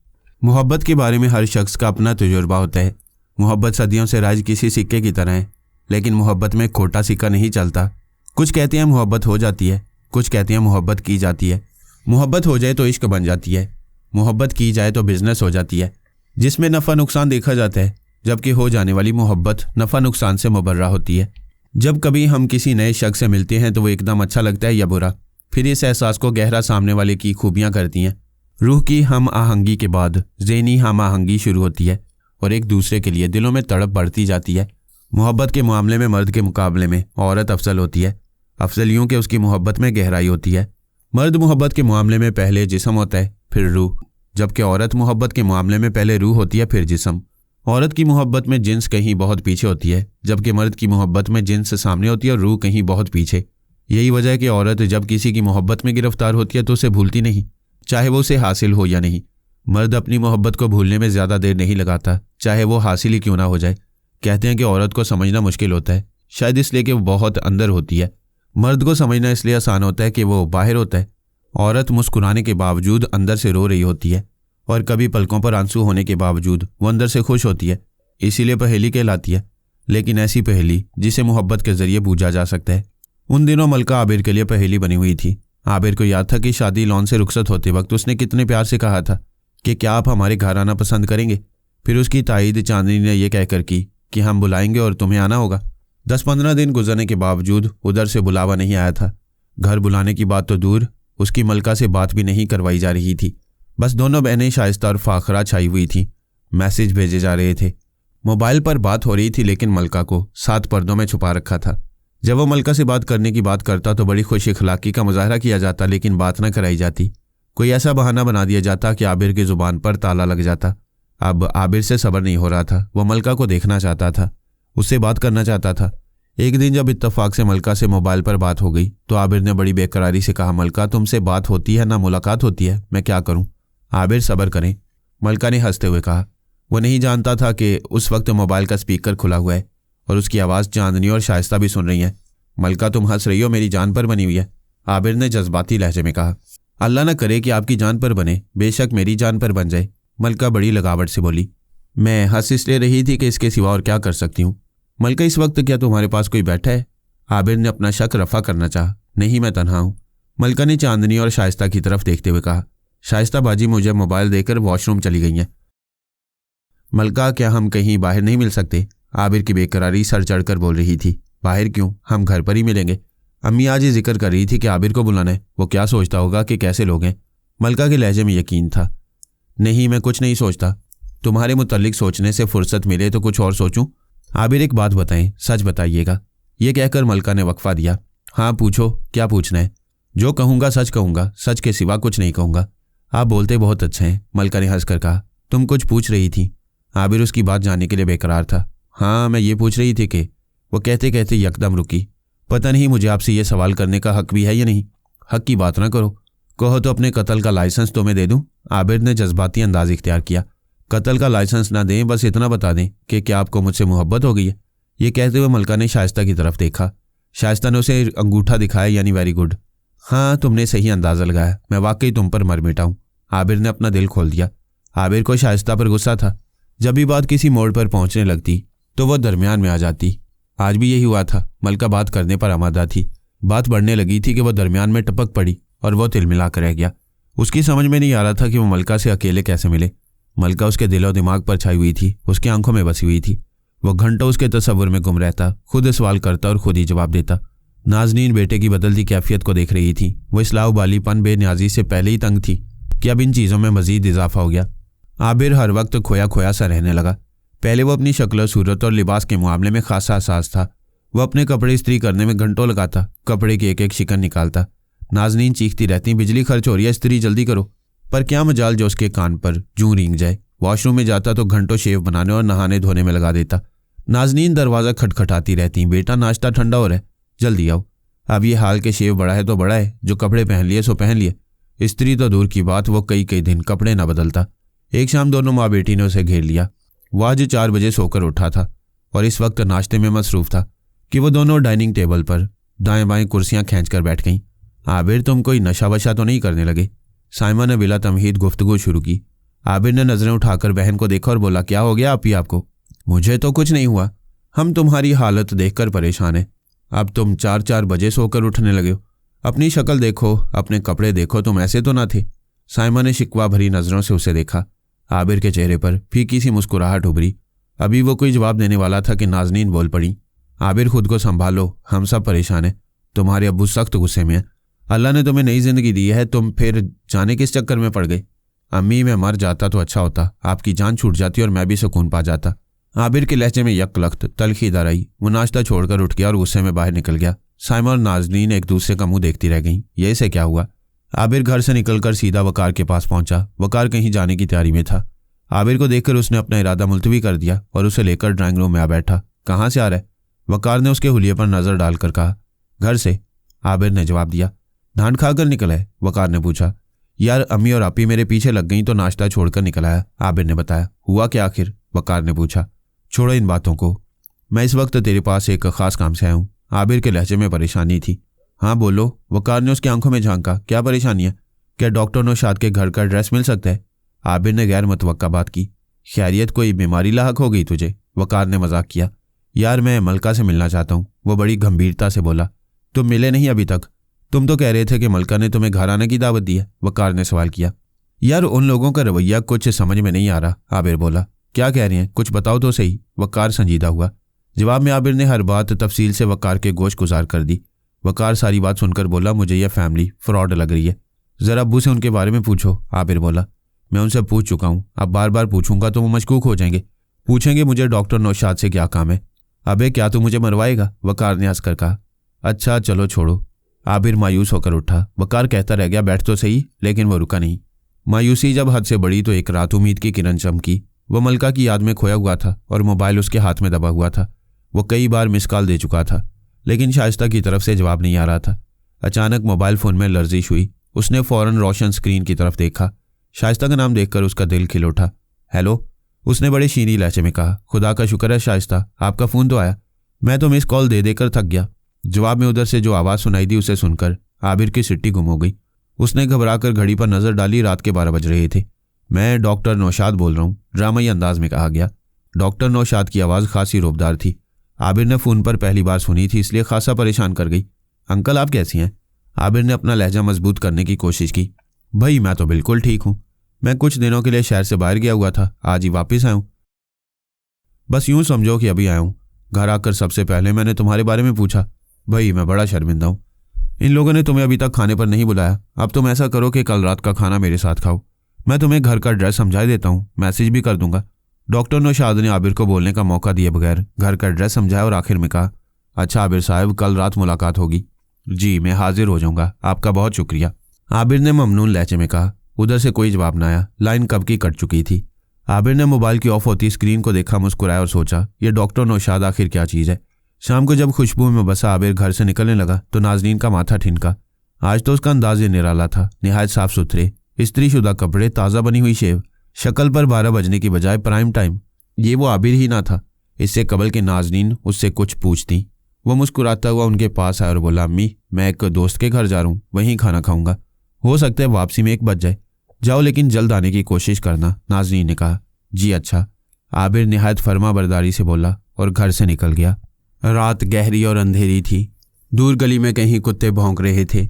मोहब्बत के बारे में हर शख्स का अपना तजुर्बा होता है। मोहब्बत सदियों से राज किसी सिक्के की तरह है, लेकिन मोहब्बत में खोटा सिक्का नहीं चलता। कुछ कहते हैं मोहब्बत हो जाती है, कुछ कहते हैं मोहब्बत की जाती है। मोहब्बत हो जाए तो इश्क बन जाती है, मोहब्बत की जाए तो बिजनेस हो जाती है, जिसमें नफ़ा नुकसान देखा जाता है, जबकि हो जाने वाली मोहब्बत नफ़ा नुकसान से मुबर्रा होती है। जब कभी हम किसी नए शख्स से मिलते हैं तो वो एकदम अच्छा लगता है या बुरा, फिर इस एहसास को गहरा सामने वाले की खूबियाँ करती हैं। रूह की हम आहंगी के बाद ज़हनी हम आहंगी शुरू होती है और एक दूसरे के लिए दिलों में तड़प बढ़ती जाती है। मोहब्बत के मामले में मर्द के मुकाबले में औरत अफजल होती है। अफजल यूँ कि उसकी मोहब्बत में गहराई होती है। मर्द मोहब्बत के मामले में पहले जिस्म होता है फिर रूह, जबकि औरत मोहब्बत के मामले में पहले रूह होती है फिर जिस्म। औरत की मोहब्बत में जिन्स कहीं बहुत पीछे होती है, जबकि मर्द की मोहब्बत में जिन्स सामने होती है और रूह कहीं बहुत पीछे। यही वजह है कि औरत जब किसी की मोहब्बत में गिरफ्तार होती है तो उसे भूलती नहीं, चाहे वो उसे हासिल हो या नहीं। मर्द अपनी मोहब्बत को भूलने में ज़्यादा देर नहीं लगाता, चाहे वो हासिल ही क्यों ना हो जाए। कहते हैं कि औरत को समझना मुश्किल होता है, शायद इसलिए कि वो बहुत अंदर होती है। मर्द को समझना इसलिए आसान होता है कि वो बाहर होता है। औरत मुस्कुराने के बावजूद अंदर से रो रही होती है, और कभी पलकों पर आंसू होने के बावजूद वो अंदर से खुश होती है, इसीलिए पहेली कहलाती है। लेकिन ऐसी पहेली जिसे मोहब्बत के जरिए बूझा जा सकता है। उन दिनों मलका आबिर के लिए पहेली बनी हुई थी। आबिर को याद था कि शादी लॉन से रुखसत होते वक्त उसने कितने प्यार से कहा था कि क्या आप हमारे घर आना पसंद करेंगे। फिर उसकी तायद चांदनी ने यह कहकर की कि हम बुलाएंगे और तुम्हें आना होगा। 10-15 दिन गुजरने के बावजूद उधर से बुलावा नहीं आया था। घर बुलाने की बात तो दूर, उसकी मलका से बात भी नहीं करवाई जा रही थी। बस दोनों बहनें शाइस्ता और फाखरा छाई हुई थी। मैसेज भेजे जा रहे थे, मोबाइल पर बात हो रही थी, लेकिन मलका को 7 पर्दों में छुपा रखा था। जब वो मलका से बात करने की बात करता तो बड़ी खुश अखलाकी का मुजाहरा किया जाता, लेकिन बात न कराई जाती। कोई ऐसा बहाना बना दिया जाता कि आबिर की ज़ुबान पर ताला लग जाता। अब आबिर से सब्र नहीं हो रहा था। वो मलका को देखना चाहता था, उससे बात करना चाहता था। एक दिन जब इत्तफाक से मलका से मोबाइल पर बात हो गई तो आबिर ने बड़ी बेकरारी से कहा, मलका तुमसे बात होती है ना मुलाकात होती है, मैं क्या करूं? आबिर सब्र करें, मलका ने हंसते हुए कहा। वो नहीं जानता था कि उस वक्त मोबाइल का स्पीकर खुला हुआ है और उसकी आवाज़ चांदनी और शाइस्ता भी सुन रही हैं। मलका तुम हंस रही हो, मेरी जान पर बनी हुई है, आबिर ने जज्बाती लहजे में कहा। अल्लाह न करे कि आपकी जान पर बने, बेशक मेरी जान पर बन जाए, मलका बड़ी लगावट से बोली। मैं हंस इसलिए रही थी कि इसके सिवा और क्या कर सकती हूँ। मलका इस वक्त क्या तुम्हारे पास कोई बैठा है? आबिर ने अपना शक रफा करना चाहा। नहीं, मैं तन्हा हूँ, मलका ने चांदनी और शाइस्ता की तरफ देखते हुए कहा। शाइस्ता बाजी मुझे मोबाइल देकर वॉशरूम चली गई हैं। मलका, क्या हम कहीं बाहर नहीं मिल सकते? आबिर की बेकरारी सर चढ़कर बोल रही थी। बाहर क्यों, हम घर पर ही मिलेंगे। अम्मी आज ही जिक्र कर रही थी कि आबिर को बुलाना है, वो क्या सोचता होगा कि कैसे लोग हैं। मलका के लहजे में यकीन था। नहीं, मैं कुछ नहीं सोचता, तुम्हारे मुतल्लिक सोचने से फुर्सत मिले तो कुछ और सोचूं। आबिर, एक बात बताएं, सच बताइएगा। ये कहकर मलका ने वक्फा दिया। हाँ पूछो, क्या पूछना है? जो कहूँगा सच कहूँगा, सच के सिवा कुछ नहीं कहूँगा। आप बोलते बहुत अच्छे हैं, मलका ने हंसकर कहा। तुम कुछ पूछ रही थी। आबिर उसकी बात जानने के लिए बेकरार था। हाँ, मैं ये पूछ रही थी कि। वो कहते कहते यकदम रुकी। पता नहीं मुझे आपसे ये सवाल करने का हक भी है या नहीं। हक की बात ना करो, कहो तो अपने कत्ल का लाइसेंस तो मैं दे दूं। आबिर ने जज्बाती अंदाज इख्तियार किया। कत्ल का लाइसेंस ना दें, बस इतना बता दें कि क्या आपको मुझसे मोहब्बत हो गई है। ये कहते हुए मलका ने शाइस्ता की तरफ देखा। शाइस्ता ने उसे अंगूठा दिखाया, यानी वेरी गुड। हाँ, तुमने सही अंदाज़ा लगाया, मैं वाकई तुम पर मर मिटा हूँ। आबिर ने अपना दिल खोल दिया। आबिर को शाइस्ता पर गुस्सा था। जब भी बात किसी मोड़ पर पहुंचने लगती तो वह दरमियान में आ जाती। आज भी यही हुआ था। मलका बात करने पर आमादा थी। बात बढ़ने लगी थी कि वह दरमियान में टपक पड़ी और वह तिलमिला कर रह गया। उसकी समझ में नहीं आ रहा था कि वह मलका से अकेले कैसे मिले। मलका उसके दिल और दिमाग पर छाई हुई थी, उसकी आंखों में बसी हुई थी। वह घंटों उसके तस्वुर में गुम रहता, खुद सवाल करता और खुद ही जवाब देता। नाजनीन बेटे की बदलती कैफियत को देख रही थी। वह इस्लाह बालीपन बेनियाजी से पहले ही तंग थी कि अब इन चीज़ों में मजीद इजाफा हो गया। आबिर हर वक्त खोया खोया सा रहने लगा। पहले वो अपनी शक्ल, सूरत और लिबास के मामले में खासा हसास था। वह अपने कपड़े इस्त्री करने में घंटों लगाता, कपड़े की एक एक शिकन निकालता। नाजनीन चीखती रहती, बिजली खर्च हो रही है, इस्त्री जल्दी करो। पर क्या मजाल जो उसके कान पर जूं रींग जाए। वॉशरूम में जाता तो घंटों शेव बनाने और नहाने धोने में लगा देता। नाजनीन दरवाज़ा खटखटाती रहती, बेटा नाश्ता ठंडा हो रहा है, जल्दी आओ। अब ये हाल के शेव बड़ा है तो बड़ा है, जो कपड़े पहन लिए सो पहन लिए। इस्त्री तो दूर की बात, वो कई कई दिन कपड़े ना बदलता। एक शाम दोनों माँ बेटी ने उसे घेर लिया। वह आज 4 बजे सोकर उठा था और इस वक्त नाश्ते में मसरूफ़ था कि वो दोनों डाइनिंग टेबल पर दाएं बाएं कुर्सियां खींचकर बैठ गईं। आबिर, तुम कोई नशा वशा तो नहीं करने लगे? साइमा ने बिला तमहीद गुफ्तगू शुरू की। आबिर ने नज़रें उठाकर बहन को देखा और बोला, क्या हो गया आपी आपको? मुझे तो कुछ नहीं हुआ, हम तुम्हारी हालत देखकर परेशान हैं। अब तुम 4 बजे सोकर उठने लगे हो। अपनी शक्ल देखो, अपने कपड़े देखो, तुम ऐसे तो ना थे। साइमा ने शिकवा भरी नज़रों से उसे देखा। आबिर के चेहरे पर फीकी सी मुस्कुराहट उभरी। अभी वो कोई जवाब देने वाला था कि नाजनीन बोल पड़ी। आबिर, खुद को संभालो, हम सब परेशान हैं। तुम्हारे अब्बू सख्त गुस्से में हैं। अल्लाह ने तुम्हें नई जिंदगी दी है, तुम फिर जाने किस चक्कर में पड़ गए? अम्मी, मैं मर जाता तो अच्छा होता, आपकी जान छूट जाती और मैं भी सुकून पा जाता। आबिर के लहजे में यकलख्त तलखी दर आई। वो नाश्ता छोड़कर उठ गया और गुस्से में बाहर निकल गया। साइमा और नाजनीन एक दूसरे का मुंह देखती रह गईं। ये से क्या हुआ? आबिर घर से निकलकर सीधा वकार के पास पहुंचा। वकार कहीं जाने की तैयारी में था। आबिर को देखकर उसने अपना इरादा मुलतवी कर दिया और उसे लेकर ड्राइंग रूम में आ बैठा। कहाँ से आ रहा है? वकार ने उसके हुलिये पर नजर डालकर कहा। घर से, आबिर ने जवाब दिया। डांट खाकर निकला है? वकार ने पूछा। यार, अम्मी और आपी मेरे पीछे लग गई तो नाश्ता छोड़कर निकल आया, आबिर ने बताया। हुआ क्या आखिर? वकार ने पूछा। छोड़ो इन बातों को, मैं इस वक्त तेरे पास एक खास काम से आया हूँ। आबिर के लहजे में परेशानी थी। हाँ बोलो, वकार ने उसकी आंखों में झांका। क्या परेशानी है? क्या डॉक्टर नौशाद के घर का एड्रेस मिल सकता है? आबिर ने गैर मुतवक्का बात की। खैरियत, कोई बीमारी लाहक हो गई तुझे? वकार ने मजाक किया। यार, मैं मलका से मिलना चाहता हूँ, वो बड़ी गंभीरता से बोला। तुम मिले नहीं अभी तक? तुम तो कह रहे थे कि मलका ने तुम्हें घर आने की दावत दी है, वकार ने सवाल किया। यार, उन लोगों का रवैया कुछ समझ में नहीं आ रहा, आबिर बोला। क्या कह रहे हैं, कुछ बताओ तो सही, वकार संजीदा हुआ। जवाब में आबिर ने हर बात तफसील से वकार के गोश गुजार कर दी। वकार सारी बात सुनकर बोला, मुझे यह फैमिली फ्रॉड लग रही है, जरा अब्बू से उनके बारे में पूछो। आबिर बोला, मैं उनसे पूछ चुका हूँ, अब बार बार पूछूंगा तो वो मशकूक हो जाएंगे, पूछेंगे मुझे डॉक्टर नौशाद से क्या काम है। अबे, क्या तू मुझे मरवाएगा? वकार ने हंसकर कहा। अच्छा चलो छोड़ो। आबिर मायूस होकर उठा। वकार कहता रह गया, बैठ तो सही, लेकिन वो रुका नहीं। मायूसी जब हद से बढ़ी तो एक रात उम्मीद की किरण चमकी। वो मलका की याद में खोया हुआ था और मोबाइल उसके हाथ में दबा हुआ था। वो कई बार मिस कॉल दे चुका था, लेकिन शाइस्ता की तरफ से जवाब नहीं आ रहा था। अचानक मोबाइल फ़ोन में लर्जिश हुई। उसने फ़ौरन रोशन स्क्रीन की तरफ देखा। शाइस्ता का नाम देखकर उसका दिल खिल उठा। हेलो, उसने बड़े शीनी लहजे में कहा। खुदा का शुक्र है शाइस्ता, आपका फ़ोन तो आया, मैं तो मिस कॉल दे देकर थक गया। जवाब में उधर से जो आवाज़ सुनाई दी उसे सुनकर आबिर की सिट्टी गुम हो गई। उसने घबराकर घड़ी पर नज़र डाली। रात के 12 बज रहे थे। मैं डॉक्टर नौशाद बोल रहा हूँ, ड्रामाई अंदाज में कहा गया। डॉक्टर नौशाद की आवाज़ खासी रोबदार थी। आबिर ने फ़ोन पर पहली बार सुनी थी, इसलिए खासा परेशान कर गई। अंकल आप कैसी हैं? आबिर ने अपना लहजा मजबूत करने की कोशिश की। भाई मैं तो बिल्कुल ठीक हूँ। मैं कुछ दिनों के लिए शहर से बाहर गया हुआ था, आज ही वापस आया हूँ। बस यूं समझो कि अभी आया हूँ। घर आकर सबसे पहले मैंने तुम्हारे बारे में पूछा। भाई मैं बड़ा शर्मिंदा हूँ, इन लोगों ने तुम्हें अभी तक खाने पर नहीं बुलाया। अब तुम ऐसा करो कि कल रात का खाना मेरे साथ खाओ। मैं तुम्हें घर का एड्रेस समझा देता हूँ, मैसेज भी कर दूंगा। डॉक्टर नौशाद ने आबिर को बोलने का मौका दिए बगैर घर का एड्रेस समझाया और आखिर में कहा, अच्छा आबिर साहब, कल रात मुलाकात होगी। जी मैं हाजिर हो जाऊंगा, आपका बहुत शुक्रिया। आबिर ने ममनून लहजे में कहा। उधर से कोई जवाब न आया, लाइन कब की कट चुकी थी। आबिर ने मोबाइल की ऑफ होती स्क्रीन को देखा, मुस्कुराया और सोचा, ये डॉक्टर नौशाद आखिर क्या चीज़ है। शाम को जब खुशबू में बसा आबिर घर से निकलने लगा तो नाजनीन का माथा ठिनका। आज तो उसका अंदाज ही निराला था। निहायत साफ सुथरे इस्त्रीशुदा कपड़े, ताज़ा बनी हुई शेव, शक्ल पर 12 बजने की बजाय प्राइम टाइम। ये वो आबिर ही ना था। इससे कबल के नाजनीन उससे कुछ पूछती। वो मुस्कुराता हुआ उनके पास आया और बोला, अम्मी मैं एक दोस्त के घर जा रहा हूँ, वहीं खाना खाऊंगा। हो सकता है वापसी में 1 बज जाए। जाओ लेकिन जल्द आने की कोशिश करना, नाजनीन ने कहा। जी अच्छा, आबिर निहायत फर्मा बरदारी से बोला और घर से निकल गया। रात गहरी और अंधेरी थी। दूर गली में कहीं कुत्ते भौंक रहे थे।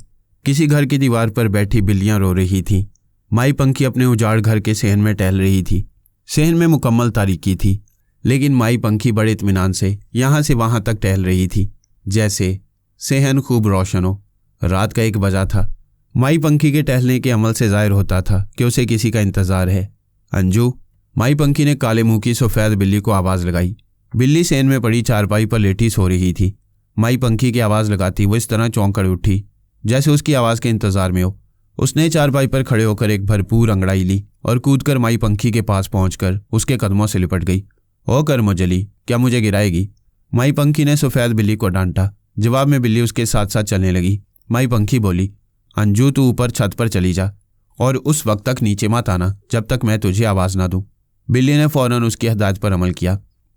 किसी घर की दीवार पर बैठी बिल्लियां रो रही थीं। माई पंखी अपने उजाड़ घर के सहन में टहल रही थी। सहन में मुकम्मल तारीकी थी, लेकिन माई पंखी बड़े इत्मीनान से यहाँ से वहाँ तक टहल रही थी, जैसे सहन खूब रोशन हो। रात का 1 बजा था। माई पंखी के टहलने के अमल से जाहिर होता था कि उसे किसी का इंतजार है। अंजू, माई पंखी ने काले मुंह की सफ़ेद बिल्ली को आवाज़ लगाई। बिल्ली सेन में पड़ी चारपाई पर लेटी सो रही थी। माई पंखी की आवाज़ लगाती वो इस तरह चौंक कर उठी जैसे उसकी आवाज़ के इंतजार में हो। उसने चारपाई पर खड़े होकर एक भरपूर अंगड़ाई ली और कूदकर माई पंखी के पास पहुंचकर उसके कदमों से लिपट गई। ओ कर्मजली, क्या मुझे गिराएगी? माई पंखी ने सफ़ेद बिल्ली को डांटा। जवाब में बिल्ली उसके साथ साथ चलने लगी। माई पंखी बोली, अंजू तू ऊपर छत पर चली जा और उस वक्त तक नीचे मत आना जब तक मैं तुझे आवाज़ ना दूँ। बिल्ली ने फ़ौरन उसकी हिदायत पर अमल किया।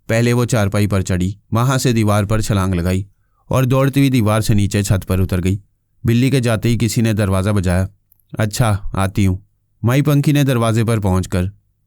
पहले वो चारपाई पर चढ़ी, वहाँ से दीवार पर छलांग लगाई और दौड़ती हुई दीवार से नीचे छत पर उतर गई। बिल्ली के जाते ही किसी ने दरवाज़ा बजाया। अच्छा आती हूँ। माई पंखी ने दरवाजे पर पहुंचकर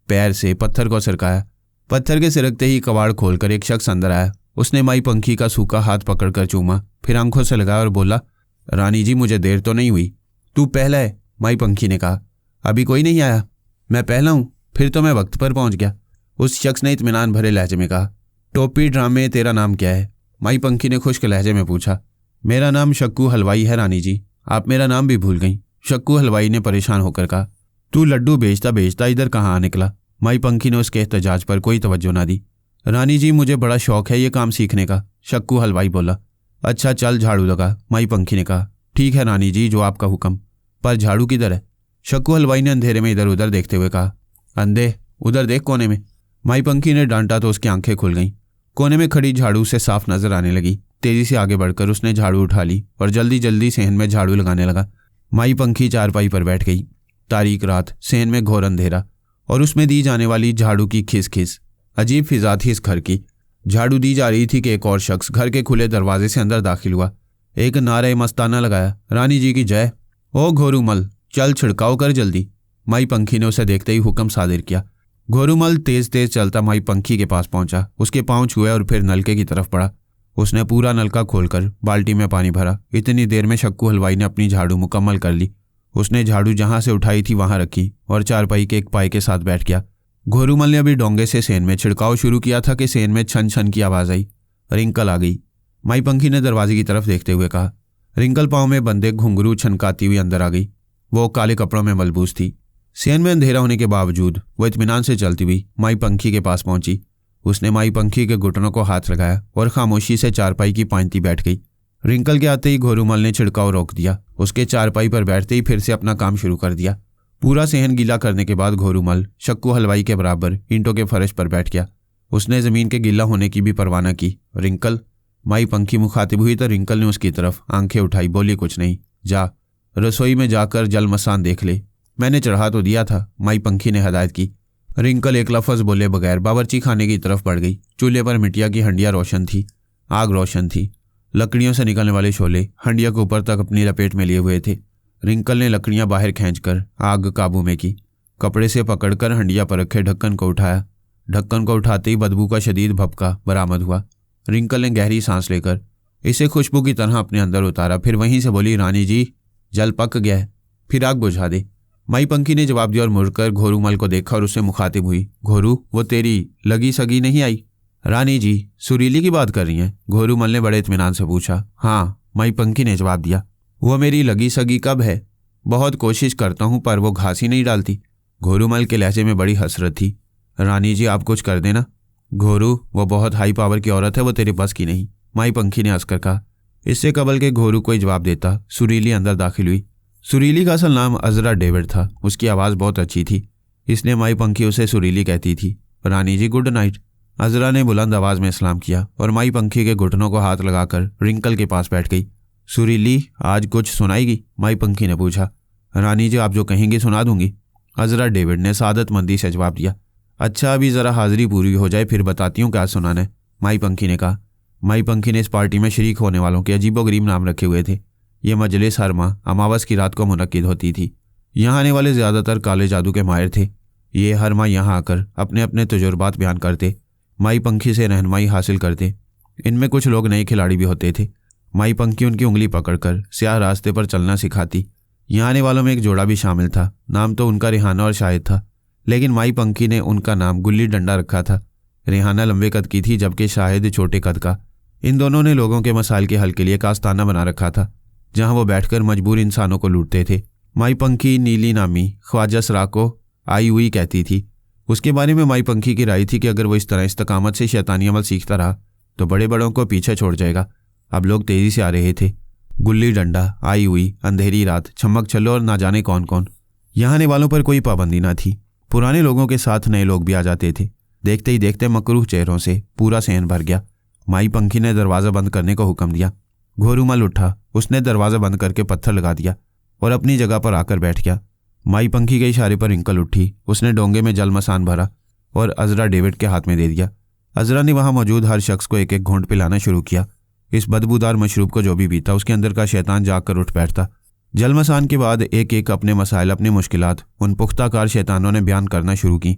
पैर से पत्थर को सरकाया। पत्थर के सिरकते ही कबाड़ खोलकर एक शख्स अंदर आया। उसने माई पंखी का सूखा हाथ पकड़कर चूमा, फिर आंखों से लगाया और बोला, रानी जी मुझे देर तो नहीं हुई? तू पहला है, माई पंखी ने कहा। अभी कोई नहीं आया? मैं पहला हूँ, फिर तो मैं वक्त पर पहुँच गया, उस शख्स ने इत्मीनान भरे लहजे में कहा। टोपी ड्रामे, तेरा नाम क्या है? माई पंखी ने खुश्क लहजे में पूछा। मेरा नाम शक्कू हलवाई है रानी जी, आप मेरा नाम भी भूल गई, शक्कू हलवाई ने परेशान होकर कहा। तू लड्डू बेचता बेचता इधर कहाँ आ निकला? माई पंखी ने उसके एहतजाज पर कोई तवज्जो ना दी। रानी जी मुझे बड़ा शौक है ये काम सीखने का, शक्कू हलवाई बोला। अच्छा चल झाड़ू लगा, माई पंखी ने कहा। ठीक है रानी जी, जो आपका हुक्म, पर झाड़ू किधर है? शक्कू हलवाई ने अंधेरे में इधर उधर देखते हुए कहा। अंधे, उधर देख कोने में। माई पंखी ने डांटा तो उसकी आंखें खुल गईं। कोने में खड़ी झाड़ू से साफ नजर आने लगी। तेजी से आगे बढ़कर उसने झाड़ू उठा ली और जल्दी जल्दी सहन में झाड़ू लगाने लगा। माई पंखी चारपाई पर बैठ गई। तारीक रात, सहन में घोर अंधेरा और उसमें दी जाने वाली झाड़ू की खिस खिस। अजीब फिजा थी इस घर की। झाड़ू दी जा रही थी कि एक और शख्स घर के खुले दरवाजे से अंदर दाखिल हुआ। एक नारे मस्ताना लगाया, रानी जी की जय। ओ घोरूमल, चल छिड़काव कर जल्दी। माई पंखी ने उसे देखते ही हुक्म सादिर किया। घोरूमल तेज तेज चलता माई पंखी के पास पहुंचा, उसके पांव छुए और फिर नलके की तरफ बढ़ा। उसने पूरा नलका खोलकर बाल्टी में पानी भरा। इतनी देर में शक्कू हलवाई ने अपनी झाड़ू मुकम्मल कर ली। उसने झाड़ू जहां से उठाई थी वहां रखी और चारपाई के एक पाए के साथ बैठ गया। घोरूमल ने अभी डोंगे से सेन में छिड़काव शुरू किया था कि सेन में छन छन की आवाज़ आई। रिंकल आ गई। माई पंखी ने दरवाजे की तरफ देखते हुए कहा। रिंकल पाँव में बंदे घुंघरू छनकाती हुई अंदर आ गई। वो काले कपड़ों में मलबूस थी। सेन में अंधेरा होने के बावजूद वो इत्मीनान से चलती हुई माई पंखी के पास पहुंची। उसने माई पंखी के घुटनों को हाथ लगाया और खामोशी से चारपाई की पांति बैठ गई। रिंकल के आते ही घोरूमल ने छिड़काव रोक दिया। उसके चारपाई पर बैठते ही फिर से अपना काम शुरू कर दिया। पूरा सेहन गीला करने के बाद घोरूमल शक्कू हलवाई के बराबर ईंटों के फर्श पर बैठ गया। उसने ज़मीन के गीला होने की भी परवाह न की। रिंकल, माई पंखी मुखातिब हुई तो रिंकल ने उसकी तरफ आंखें उठाई, बोली कुछ नहीं, जा रसोई में जाकर जल मसान देख ले। मैंने चढ़ा तो दिया था, माई पंखी ने हदायत की। रिंकल एक लफ्ज़ बोले बगैर बावर्ची खाने की तरफ बढ़ गई। चूल्हे पर मिट्टिया की हंडिया रोशन थी, आग रोशन थी। लकड़ियों से निकलने वाले शोले हंडिया को ऊपर तक अपनी लपेट में लिए हुए थे। रिंकल ने लकड़ियां बाहर खींचकर आग काबू में की। कपड़े से पकड़कर हंडिया पर रखे ढक्कन को उठाया। ढक्कन को उठाते ही बदबू का शदीद भपका बरामद हुआ। रिंकल ने गहरी सांस लेकर इसे खुशबू की तरह अपने अंदर उतारा। फिर वहीं से बोली, रानी जी जल पक गया है, फिर आग बुझा दे। माई पंखी ने जवाब दिया और मुड़कर घोरूमल को देखा और उससे मुखातिब हुई, घोरू वो तेरी लगी सगी नहीं आई? रानी जी सुरीली की बात कर रही हैं? घोरूमल ने बड़े इत्मीनान से पूछा। हाँ, माई पंखी ने जवाब दिया। वो मेरी लगी सगी कब है? बहुत कोशिश करता हूँ पर वो घास ही नहीं डालती। घोरूमल के लहजे में बड़ी हसरत थी। रानी जी आप कुछ कर देना। घोरू वो बहुत हाई पावर की औरत है, वो तेरे बस की नहीं, माई पंखी ने हंसकर कहा। इससे कबल के घोरू कोई जवाब देता सुरीली अंदर दाखिल हुई। सुरीली का असल नाम अजरा डेविड था। उसकी आवाज़ बहुत अच्छी थी, इसलिए माई पंखी उसे सुरीली कहती थी। रानी जी गुड नाइट। अजरा ने बुलंद आवाज़ में सलाम किया और माई पंखी के घुटनों को हाथ लगाकर रिंकल के पास बैठ गई। सुरीली आज कुछ सुनाएगी? माई पंखी ने पूछा। रानी जी आप जो कहेंगी सुना दूंगी, अजरा डेविड ने सादतमंदी से जवाब दिया। अच्छा अभी ज़रा हाजिरी पूरी हो जाए फिर बताती हूँ क्या सुनाना है, माई पंखी ने कहा। माई पंखी ने इस पार्टी में शरीक होने वालों के अजीबोगरीब नाम रखे हुए थे। ये मजलिस हर माह अमावस की रात को मुनक्किद होती थी। यहाँ आने वाले ज़्यादातर काले जादू के माहिर थे। ये हर माह यहाँ आकर अपने अपने तजुर्बात बयान करते, माई पंखी से रहनुमाई हासिल करते। इनमें कुछ लोग नए खिलाड़ी भी होते थे। माई पंखी उनकी उंगली पकड़कर स्याह रास्ते पर चलना सिखाती। यहाँ आने वालों में एक जोड़ा भी शामिल था। नाम तो उनका रिहाना और शाहिद था, लेकिन माई पंखी ने उनका नाम गुल्ली डंडा रखा था। रिहाना लंबे कद की थी जबकि शाहिद छोटे कद का। इन दोनों ने लोगों के मसाइल के हल के लिए कास्ताना बना रखा था, जहां वो बैठकर मजबूर इंसानों को लूटते थे। माई पंखी नीली नामी ख्वाजा सरा को आई हुई कहती थी। उसके बारे में माई पंखी की राय थी कि अगर वो इस तरह इस्तकामत से शैतानी अमल सीखता रहा तो बड़े बड़ों को पीछे छोड़ जाएगा। अब लोग तेजी से आ रहे थे। गुल्ली डंडा, आई हुई, अंधेरी रात, छमक छल्लो और ना जाने कौन कौन। यहाँ आने वालों पर कोई पाबंदी ना थी। पुराने लोगों के साथ नए लोग भी आ जाते थे। देखते ही देखते मकरूह चेहरों से पूरा सहन भर गया। माई पंखी ने दरवाज़ा बंद करने को हुक्म दिया। घोरूमल उठा, उसने दरवाज़ा बंद करके पत्थर लगा दिया और अपनी जगह पर आकर बैठ गया। माई पंखी के इशारे पर रिंकल उठी। उसने डोंगे में जल मसान भरा और अजरा डेविड के हाथ में दे दिया। अजरा ने वहां मौजूद हर शख्स को एक एक घूंट पिलाना शुरू किया। इस बदबूदार मशरूब को जो भी पीता उसके अंदर का शैतान जाग कर उठ बैठता। जल मसान के बाद एक एक अपने मसाइल, अपनी मुश्किलात उन पुख्ताकार शैतानों ने बयान करना शुरू की।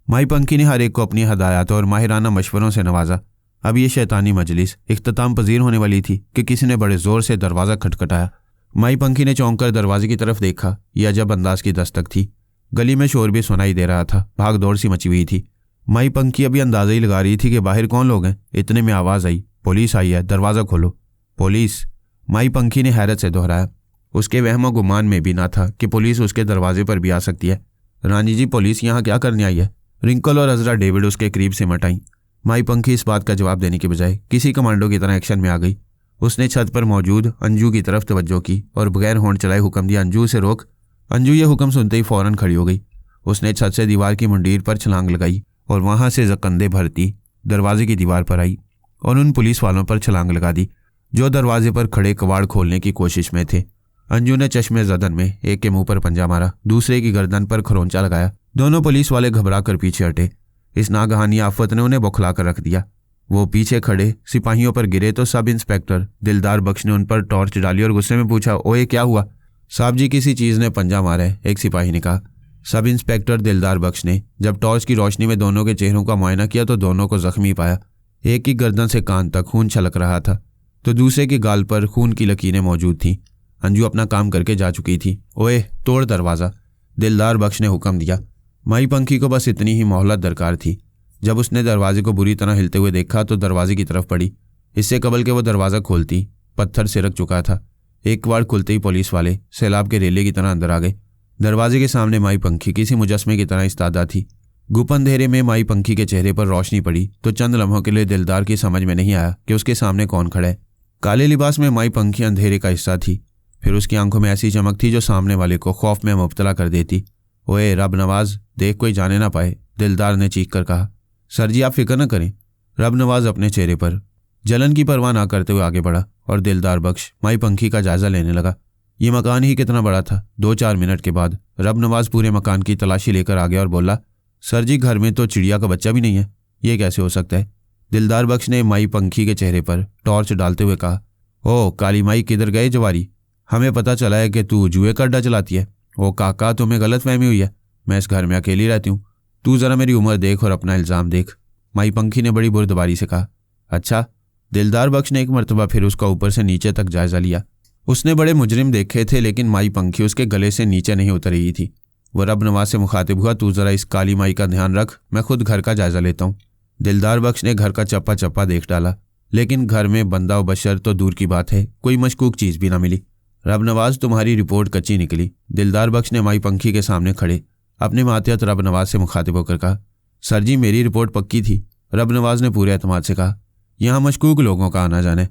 माई पंखी ने हर एक को अपनी हदायत और माहिराना मशवरों से नवाजा। अब ये शैतानी मजलिस इख्तिताम पजीर होने वाली थी कि किसी ने बड़े जोर से दरवाज़ा खटखटाया। माई पंखी ने चौंक कर दरवाजे की तरफ देखा। यह अजब अंदाज की दस्तक थी। गली में शोर भी सुनाई दे रहा था। भाग दौड़ सी मची हुई थी। माई पंखी अभी अंदाजा ही लगा रही थी कि बाहर कौन लोग हैं। इतने में आवाज़ आई, पुलिस आई है, दरवाज़ा खोलो। पुलिस? माई पंखी ने हैरत से दोहराया। उसके वहमो गुमान में भी ना था कि पुलिस उसके दरवाजे पर भी आ सकती है। रानी जी पुलिस यहाँ क्या करने आई है? रिंकल और अजरा डेविड उसके करीब से मटाई। माई पंखी इस बात का जवाब देने के बजाय किसी कमांडो की तरह एक्शन में आ गई। उसने छत पर मौजूद अंजू की तरफ तवज्जो की और बगैर होंठ चलाए हुक्म दिया, अंजू से रोक। अंजू ये हुक्म सुनते ही फौरन खड़ी हो गई। उसने छत से दीवार की मुंडीर पर छलांग लगाई और वहां से जकंदे भरती दरवाजे की दीवार पर आई और उन पुलिस वालों पर छलांग लगा दी जो दरवाजे पर खड़े कबाड़ खोलने की कोशिश में थे। अंजू ने चश्मे जदन में एक के मुंह पर पंजा मारा, दूसरे की गर्दन पर खरोंचा लगाया। दोनों पुलिस वाले घबरा कर पीछे हटे। इस नागहानी आफत ने उन्हें बौखला कर रख दिया। वो पीछे खड़े सिपाहियों पर गिरे तो सब इंस्पेक्टर दिलदार बख्श ने उन पर टॉर्च डाली और गुस्से में पूछा, ओए क्या हुआ? साहब जी किसी चीज़ ने पंजा मारा है, एक सिपाही ने कहा। सब इंस्पेक्टर दिलदार बख्श ने जब टॉर्च की रोशनी में दोनों के चेहरों का मुआयना किया तो दोनों को जख्मी पाया। एक की गर्दन से कान तक खून छलक रहा था तो दूसरे के गाल पर खून की लकीरें मौजूद थीं। अंजू अपना काम करके जा चुकी थी। ओए तोड़ दरवाज़ा, दिलदार बख्श ने हुक्म दिया। माई पंखी को बस इतनी ही मोहलत दरकार थी। जब उसने दरवाजे को बुरी तरह हिलते हुए देखा तो दरवाजे की तरफ पड़ी। इससे कबल के वो दरवाज़ा खोलती पत्थर सिरक चुका था। एक बार खुलते ही पुलिस वाले सैलाब के रेले की तरह अंदर आ गए। दरवाजे के सामने माई पंखी किसी मुजस्मे की तरह इस्तादा थी। गुप अंधेरे में माई पंखी के चेहरे पर रोशनी पड़ी तो चंद लम्हों के लिए दिलदार की समझ में नहीं आया कि उसके सामने कौन खड़ा है। काले लिबास में माई पंखी अंधेरे का हिस्सा थी। फिर उसकी आंखों में ऐसी चमक थी जो सामने वाले को खौफ में मुब्तला कर देती। ओए रब नवाज, देख कोई जाने ना पाए, दिलदार ने चीख कर कहा। सर जी आप फिक्र न करें। रब नवाज अपने चेहरे पर जलन की परवाह ना करते हुए आगे बढ़ा और दिलदार बख्श माई पंखी का जायजा लेने लगा। ये मकान ही कितना बड़ा था। 2-4 मिनट के बाद रब नवाज पूरे मकान की तलाशी लेकर आ गया और बोला, सर जी घर में तो चिड़िया का बच्चा भी नहीं है, ये कैसे हो सकता है? दिलदार बख्श ने माई पंखी के चेहरे पर टॉर्च डालते हुए कहा, ओ काली माई किधर गए जवारी? हमें पता चला है कि तू जुए का अड्डा चलाती है। ओ काका तुम्हें गलत फहमी हुई है, मैं इस घर में अकेली रहती हूँ। तू ज़रा मेरी उम्र देख और अपना इल्ज़ाम देख। माई पंखी ने बड़ी बुर्दबारी से कहा। अच्छा दिलदार बख्श ने एक मर्तबा फिर उसका ऊपर से नीचे तक जायजा लिया। उसने बड़े मुजरिम देखे थे, लेकिन माई पंखी उसके गले से नीचे नहीं उतर रही थी। वह रब नवाज से मुखातिब हुआ, तू जरा इस काली माई का ध्यान रख, मैं खुद घर का जायजा लेता हूँ। दिलदार बख्श ने घर का चप्पा चप्पा देख डाला, लेकिन घर में बंदा व बशर तो दूर की बात है, कोई मशकूक चीज भी ना मिली। रब नवाज, तुम्हारी रिपोर्ट कच्ची निकली। दिलदार बख्श ने माई पंखी के सामने खड़े अपने मातियत रब नवाज से मुखातिब होकर कहा। सर जी, मेरी रिपोर्ट पक्की थी। रब नवाज ने पूरे एतमाद से कहा। यहाँ मशकूक लोगों का आना जाने।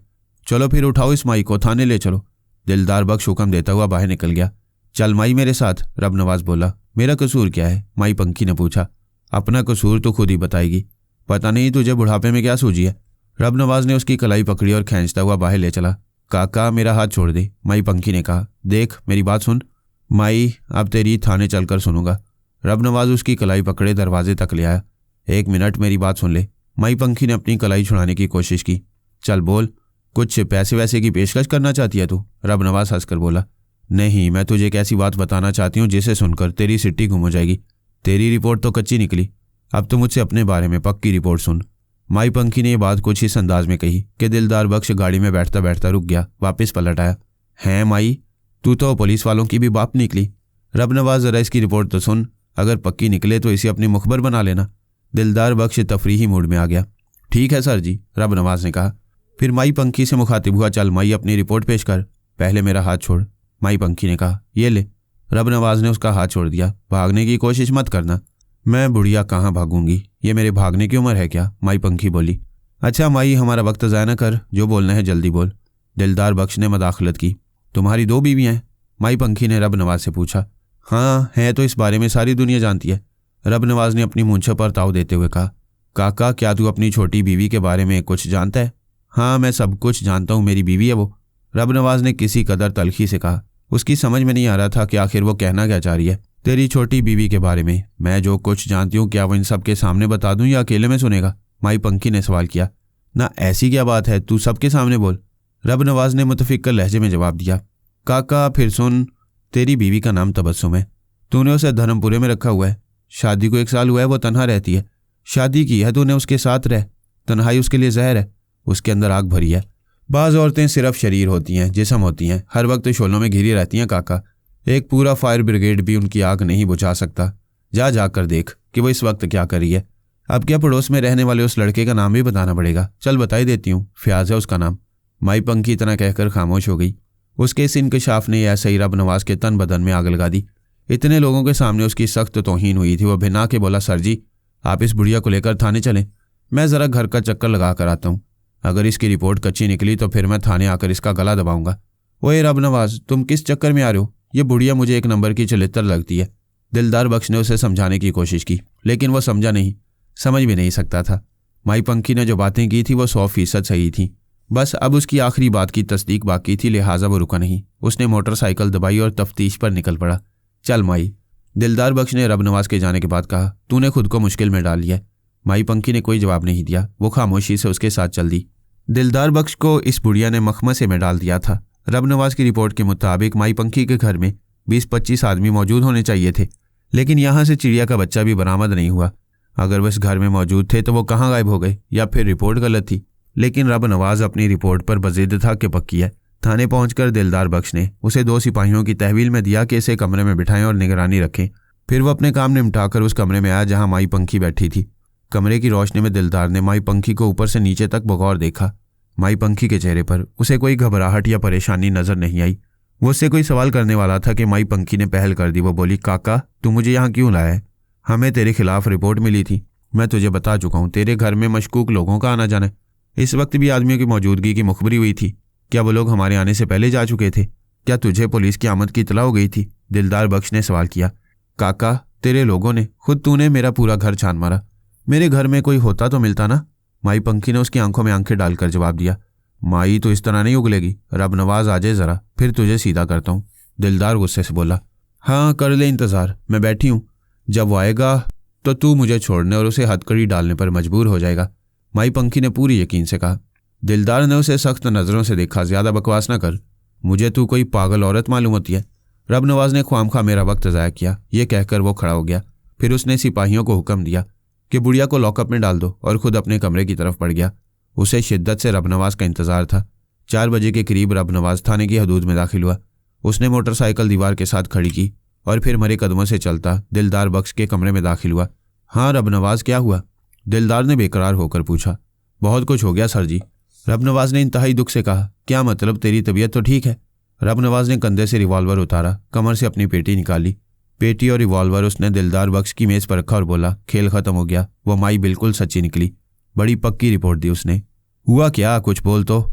चलो फिर उठाओ इस माई को, थाने ले चलो। दिलदार बख्श हुक्म देता हुआ बाहर निकल गया। चल माई मेरे साथ, रब नवाज बोला। मेरा कसूर क्या है? माई पंखी ने पूछा। अपना कसूर तो खुद ही बताएगी। पता नहीं तुझे बुढ़ापे में क्या सूझी है? रब नवाज ने उसकी कलाई पकड़ी और खींचता हुआ बाहर ले चला। काका, मेरा हाथ छोड़ दे, माई पंखी ने कहा। देख मेरी बात सुन। माई, अब तेरी थाने चलकर सुनूंगा। रब नवाज उसकी कलाई पकड़े दरवाजे तक ले आया। 1 मिनट, मेरी बात सुन ले। माई पंखी ने अपनी कलाई छुड़ाने की कोशिश की। चल बोल, कुछ पैसे वैसे की पेशकश करना चाहती है तू? रब नवाज हंसकर बोला। नहीं, मैं तुझे एक ऐसी बात बताना चाहती हूँ जिसे सुनकर तेरी सिट्टी गुम हो जाएगी। तेरी रिपोर्ट तो कच्ची निकली, अब तो मुझसे अपने बारे में पक्की रिपोर्ट सुन। माई पंखी ने यह बात कुछ इस अंदाज में कही कि दिलदार बख्श गाड़ी में बैठता बैठता रुक गया, वापस पलट आया। हैं माई, तू तो पुलिस वालों की भी बाप निकली। रब नवाज, जरा इसकी रिपोर्ट तो सुन, अगर पक्की निकले तो इसे अपनी मुखबर बना लेना। दिलदार बख्श तफरीही मूड में आ गया। ठीक है सर जी, रब नवाज ने कहा। फिर माई पंखी से मुखातिब हुआ। चल माई, अपनी रिपोर्ट पेश कर। पहले मेरा हाथ छोड़, माई पंखी ने कहा। ये ले। रब नवाज ने उसका हाथ छोड़ दिया। भागने की कोशिश मत करना। मैं बुढ़िया कहाँ भागूंगी, ये मेरे भागने की उम्र है क्या? माई पंखी बोली। अच्छा माई, हमारा वक्त ज़ाया न कर, जो बोलना है जल्दी बोल। दिलदार बख्श ने मदाखलत की। तुम्हारी 2 बीवियाँ हैं? माई पंखी ने रब नवाज से पूछा। हाँ है, तो इस बारे में सारी दुनिया जानती है। रब नवाज ने अपनी मूंछों पर ताव देते हुए कहा। काका, क्या तू अपनी छोटी बीवी के बारे में कुछ जानता है? हाँ, मैं सब कुछ जानता हूँ, मेरी बीवी है वो। रब नवाज ने किसी कदर तलखी से कहा। उसकी समझ में नहीं आ रहा था कि आखिर वो कहना क्या चाह रही है। तेरी छोटी बीवी के बारे में मैं जो कुछ जानती हूँ, क्या वो इन सब के सामने बता दूं या अकेले में सुनेगा? माई पंखी ने सवाल किया। ना, ऐसी क्या बात है, तू सबके सामने बोल। रब नवाज ने मुतफिक्र लहजे में जवाब दिया। काका फिर सुन, तेरी बीवी का नाम तबस्सुम है। तूने उसे धर्मपुरे में रखा हुआ है। शादी को 1 साल हुआ है, वो तन्हा रहती है। शादी की है तूने, उसके साथ रह। तन्हाई उसके लिए जहर है, उसके अंदर आग भरी है। बाज़ औरतें सिर्फ शरीर होती हैं, जिस्म होती हैं, हर वक्त शोलों में घिरी रहती हैं काका। एक पूरा फायर ब्रिगेड भी उनकी आग नहीं बुझा सकता। जा कर देख कि वो इस वक्त क्या कर रही है। अब क्या पड़ोस में रहने वाले उस लड़के का नाम भी बताना पड़ेगा? चल बता ही देती हूँ, फयाज है उसका नाम। माई पंखी इतना कहकर खामोश हो गई। उसके इस इंकशाफ ने ऐसे ही रब नवाज के तन बदन में आग लगा दी। इतने लोगों के सामने उसकी सख्त तौहीन हुई थी। वह भिना के बोला, सर जी, आप इस बुढ़िया को लेकर थाने चलें, मैं ज़रा घर का चक्कर लगा कर आता हूँ। अगर इसकी रिपोर्ट कच्ची निकली तो फिर मैं थाने आकर इसका गला दबाऊंगा। ओए रब नवाज, तुम किस चक्कर में आ रहे हो? ये बुढ़िया मुझे 1 नंबर की चलित्र लगती है। दिलदार बख्श ने उसे समझाने की कोशिश की, लेकिन वह समझा नहीं, समझ भी नहीं सकता था। माई पंखी ने जो बातें की थी वो 100% सही थी। बस अब उसकी आखिरी बात की तस्दीक बाकी थी, लिहाजा वो रुका नहीं। उसने मोटरसाइकिल दबाई और तफ्तीश पर निकल पड़ा। चल माई, दिलदार बख्श ने रब नवाज के जाने के बाद कहा। तूने खुद को मुश्किल में डाल लिया। माई पंखी ने कोई जवाब नहीं दिया। वो खामोशी से उसके साथ चल दी। दिलदार बख्श को इस बुढ़िया ने मखमसे में डाल दिया था। रब नवाज की रिपोर्ट के मुताबिक माई पंखी के घर में 20-25 आदमी मौजूद होने चाहिए थे, लेकिन यहाँ से चिड़िया का बच्चा भी बरामद नहीं हुआ। अगर वह इस घर में मौजूद थे तो वो कहाँ गायब हो गए, या फिर रिपोर्ट गलत थी। लेकिन रब नवाज अपनी रिपोर्ट पर बज़िद था कि पक्की है। थाने पहुंचकर दिलदार बख्श ने उसे 2 सिपाहियों की तहवील में दिया कि इसे कमरे में बिठाएं और निगरानी रखें। फिर वो अपने काम निपटाकर उस कमरे में आया जहां माई पंखी बैठी थी। कमरे की रोशनी में दिलदार ने माई पंखी को ऊपर से नीचे तक बगौर देखा। माई पंखी के चेहरे पर उसे कोई घबराहट या परेशानी नजर नहीं आई। वो उससे कोई सवाल करने वाला था कि माई पंखी ने पहल कर दी। वो बोली, काका, तू मुझे यहाँ क्यों लाया है? हमें तेरे खिलाफ रिपोर्ट मिली थी। मैं तुझे बता चुका हूँ, तेरे घर में मशकूक लोगों का आना जाना है। इस वक्त भी आदमियों की मौजूदगी की मुखबरी हुई थी। क्या वो लोग हमारे आने से पहले जा चुके थे? क्या तुझे पुलिस की आमद की इतला हो गई थी? दिलदार बख्श ने सवाल किया। काका, तेरे लोगों ने, खुद तूने मेरा पूरा घर छान मारा। मेरे घर में कोई होता तो मिलता ना। माई पंखी ने उसकी आंखों में आंखें डालकर जवाब दिया। माई तो इस तरह नहीं उगलेगी। रब नवाज आ जाए ज़रा, फिर तुझे सीधा करता हूँ। दिलदार गुस्से से बोला। हाँ कर ले इंतज़ार, मैं बैठी हूँ। जब वो आएगा तो तू मुझे छोड़ने और उसे हथकड़ी डालने पर मजबूर हो जाएगा। माई पंखी ने पूरी यकीन से कहा। दिलदार ने उसे सख्त नज़रों से देखा। ज़्यादा बकवास ना कर, मुझे तू कोई पागल औरत मालूम होती है। रब नवाज ने ख्वामखा मेरा वक्त ज़ाया किया। ये कहकर वो खड़ा हो गया। फिर उसने सिपाहियों को हुक्म दिया कि बुढ़िया को लॉकअप में डाल दो और खुद अपने कमरे की तरफ बढ़ गया। उसे शिद्दत से रबनवाज का इंतजार था। 4 बजे के करीब रबनवाज थाने की हदूद में दाखिल हुआ। उसने मोटरसाइकिल दीवार के साथ खड़ी की और फिर मरे कदमों से चलता दिलदार बख्श के कमरे में दाखिल हुआ। हाँ रबनवाज, क्या हुआ? दिलदार ने बेकरार होकर पूछा। बहुत कुछ हो गया सर जी, रबनवाज ने इंतहाई दुख से कहा। क्या मतलब, तेरी तबीयत तो ठीक है? रबनवाज ने कंधे से रिवॉल्वर उतारा, कमर से अपनी पेटी निकाली। पेटी और रिवॉल्वर उसने दिलदार बख्श की मेज पर रखा और बोला, खेल खत्म हो गया। वो माई बिल्कुल सच्ची निकली। बड़ी पक्की रिपोर्ट दी उसने। हुआ क्या, कुछ बोल तो।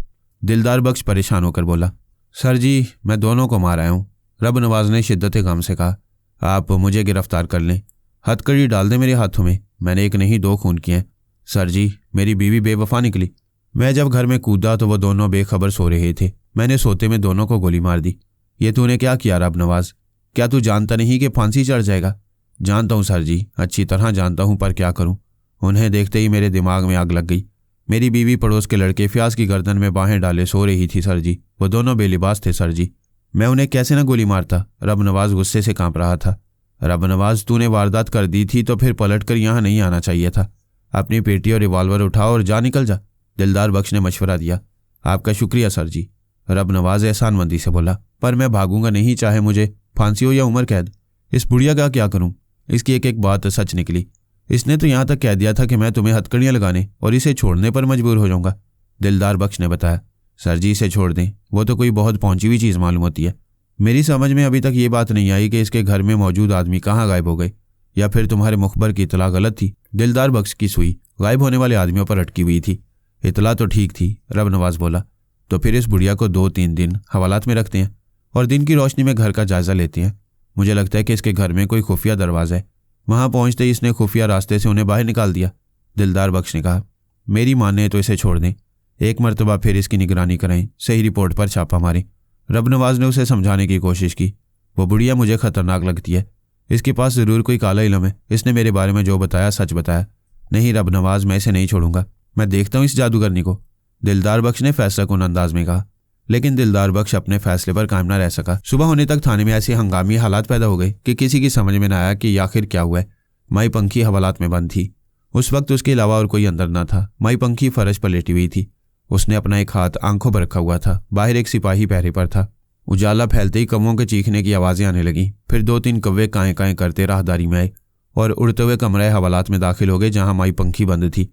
दिलदार बख्श परेशान होकर बोला, सर जी मैं दोनों को मार आया हूँ। रबनवाज ने शिद्दत गम से कहा, आप मुझे गिरफ्तार कर लें, हथकड़ी डाल दें मेरे हाथों में। मैंने एक नहीं 2 खून किए हैं। सर जी मेरी बीवी बेवफा निकली। मैं जब घर में कूदा तो वो दोनों बेखबर सो रहे थे। मैंने सोते में दोनों को गोली मार दी। ये तूने क्या किया रबनवाज? क्या तू जानता नहीं कि फांसी चढ़ जाएगा? जानता हूँ सर जी, अच्छी तरह जानता हूँ, पर क्या करूँ। उन्हें देखते ही मेरे दिमाग में आग लग गई। मेरी बीवी पड़ोस के लड़के फ्याज की गर्दन में बाहें डाले सो रही थी सर जी। वो दोनों बेलिबास थे सर जी। मैं उन्हें कैसे न गोली मारता? रबनवाज गुस्से से कांप रहा था। रबनवाज तूने वारदात कर दी थी तो फिर पलट कर यहाँ नहीं आना चाहिए था। अपनी पेटी और रिवॉल्वर उठाओ और जा निकल जा, दिलदार बख्श ने मशवरा दिया। आपका शुक्रिया सर जी, रबनवाज एहसानमंदी से बोला। पर मैं भागूंगा नहीं, चाहे मुझे फांसी हो या उम्र कैद। इस बुढ़िया का क्या करूं? इसकी एक एक बात सच निकली। इसने तो यहाँ तक कह दिया था कि मैं तुम्हें हथकड़ियाँ लगाने और इसे छोड़ने पर मजबूर हो जाऊंगा, दिलदार बख्श ने बताया। सर जी इसे छोड़ दें, वो तो कोई बहुत पहुंची हुई चीज़ मालूम होती है। मेरी समझ में अभी तक ये बात नहीं आई कि इसके घर में मौजूद आदमी कहाँ गायब हो गए, या फिर तुम्हारे मुखबर की इतला गलत थी। दिलदार बख्श की सुई गायब होने वाले आदमियों पर अटकी हुई थी। इतला तो ठीक थी, रबनवाज बोला। तो फिर इस बुढ़िया को 2-3 दिन हवालात में रखते हैं और दिन की रोशनी में घर का जायजा लेते हैं। मुझे लगता है कि इसके घर में कोई खुफिया दरवाज़ा है। वहां पहुंचते ही इसने खुफिया रास्ते से उन्हें बाहर निकाल दिया, दिलदार बख्श ने कहा। मेरी माने तो इसे छोड़ दें, एक मरतबा फिर इसकी निगरानी करें, सही रिपोर्ट पर छापा मारें। रबनवाज ने उसे समझाने की कोशिश की। वो बुढ़िया मुझे खतरनाक लगती है, इसके पास ज़रूर कोई काला इलम है। इसने मेरे बारे में जो बताया सच बताया। नहीं रबनवाज, मैं इसे नहीं छोड़ूंगा। मैं देखता हूँ इस जादूगरनी को, दिलदार बख्श ने फैसलाकुन अंदाज में कहा। लेकिन दिलदार बख्श अपने फैसले पर कायम न रह सका। सुबह होने तक थाने में ऐसे हंगामी हालात पैदा हो गए कि किसी की समझ में न आया कि आखिर क्या हुआ है। माई पंखी हवालात में बंद थी। उस वक्त उसके अलावा और कोई अंदर न था। माई पंखी फर्श पर लेटी हुई थी। उसने अपना एक हाथ आंखों पर रखा हुआ था। बाहर एक सिपाही पहरे पर था। उजाला फैलते ही कौवों के चीखने की आवाज़ें आने लगीं। फिर 2-3 कौवे काएं काएं करते राहदारी में आए और उड़ते हुए कमरे हवालात में दाखिल हो गए जहां माई पंखी बंद थी।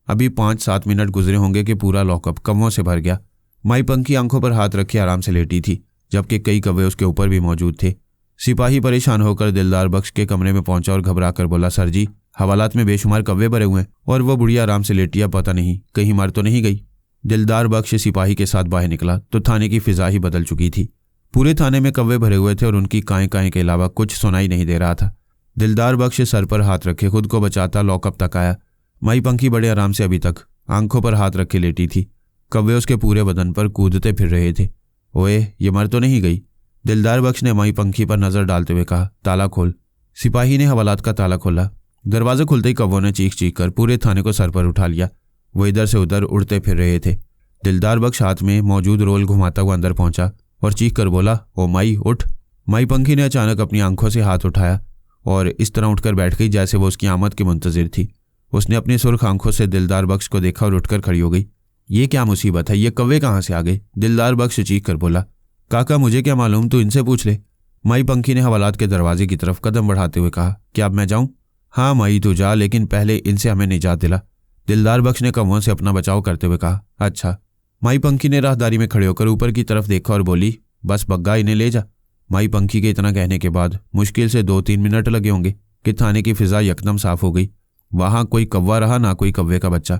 अभी 5-7 मिनट गुजरे होंगे कि पूरा लॉकअप कौवों से भर गया। माई पंखी आंखों पर हाथ रखे आराम से लेटी थी, जबकि कई कौवे उसके ऊपर भी मौजूद थे। सिपाही परेशान होकर दिलदार बख्श के कमरे में पहुंचा और घबरा कर बोला, सर जी हवालात में बेशुमार कौवे भरे हुए हैं और वो बुढ़िया आराम से लेटी है, पता नहीं कहीं मर तो नहीं गई। दिलदार बख्श सिपाही के साथ बाहर निकला तो थाने की फिजा ही बदल चुकी थी। पूरे थाने में कौवे भरे हुए थे और उनकी काएं काएं के अलावा कुछ सुनाई नहीं दे रहा था। दिलदार बख्श सर पर हाथ रखे खुद को बचाता लॉकअप तक आया। माई पंखी बड़े आराम से अभी तक आंखों पर हाथ रखे लेटी थी। कौवे उसके पूरे बदन पर कूदते फिर रहे थे। ओए ये मर तो नहीं गई, दिलदार बख्श ने माई पंखी पर नजर डालते हुए कहा। ताला खोल। सिपाही ने हवालात का ताला खोला। दरवाजा खुलते ही कौवों ने चीख चीख कर पूरे थाने को सर पर उठा लिया। वो इधर से उधर उड़ते फिर रहे थे। दिलदार बख्श हाथ में मौजूद रोल घुमाता हुआ अंदर पहुंचा और चीख कर बोला, ओ माई उठ। माई पंखी ने अचानक अपनी आंखों से हाथ उठाया और इस तरह उठकर बैठ गई जैसे वो उसकी आमद की मुंतजिर थी। उसने अपनी सुर्ख आंखों से दिलदार बख्श को देखा और उठकर खड़ी हो गई। ये क्या मुसीबत है, ये कौवे कहाँ से आ गए? दिलदार बख्श चीख कर बोला। काका मुझे क्या मालूम, तू इनसे पूछ ले। माई पंखी ने हवालात के दरवाजे की तरफ कदम बढ़ाते हुए कहा। क्या अब मैं जाऊं? हाँ माई तू जा, लेकिन पहले इनसे हमें निजात दिला, दिलदार बख्श ने कौवों से अपना बचाव करते हुए कहा। अच्छा। माई पंखी ने राहदारी में खड़े होकर ऊपर की तरफ देखा और बोली, बस बग्गा इन्हें ले जा। माई पंखी के इतना कहने के बाद मुश्किल से 2-3 मिनट लगे होंगे कि थाने की फिजा यकदम साफ हो गई। वहां कोई कौवा रहा ना कोई कौवे का बच्चा।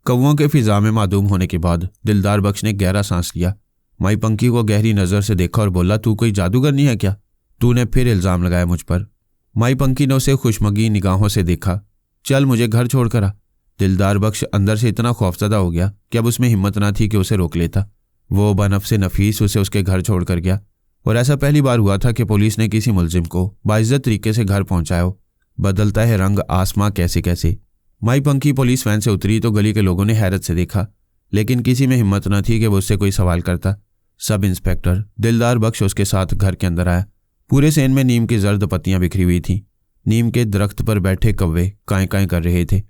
कौवों के फिजा में मादूम होने के बाद दिलदार बख्श ने गहरा सांस लिया। माई पंखी को गहरी नज़र से देखा और बोला, तू कोई जादूगरनी है क्या? तूने फिर इल्ज़ाम लगाया मुझ पर। माई पंखी ने उसे खुशमगी निगाहों से देखा। चल मुझे घर छोड़कर आ। दिलदार बख्श अंदर से इतना खौफजदा हो गया कि अब उसमें हिम्मत ना थी कि उसे रोक लेता। वो बनफ्से नफीस उसे उसके घर छोड़कर गया और ऐसा पहली बार हुआ था कि पुलिस ने किसी मुलजिम को बाइज्जत तरीके से घर पहुंचाया हो। बदलता है रंग आसमां कैसे कैसे। माई पंखी पुलिस वैन से उतरी तो गली के लोगों ने हैरत से देखा, लेकिन किसी में हिम्मत न थी कि वो उससे कोई सवाल करता। सब इंस्पेक्टर दिलदार बख्श उसके साथ घर के अंदर आया। पूरे सेन में नीम की जर्द पत्तियां बिखरी हुई थीं। नीम के दरख्त पर बैठे कौवे काएं काएं कर रहे थे।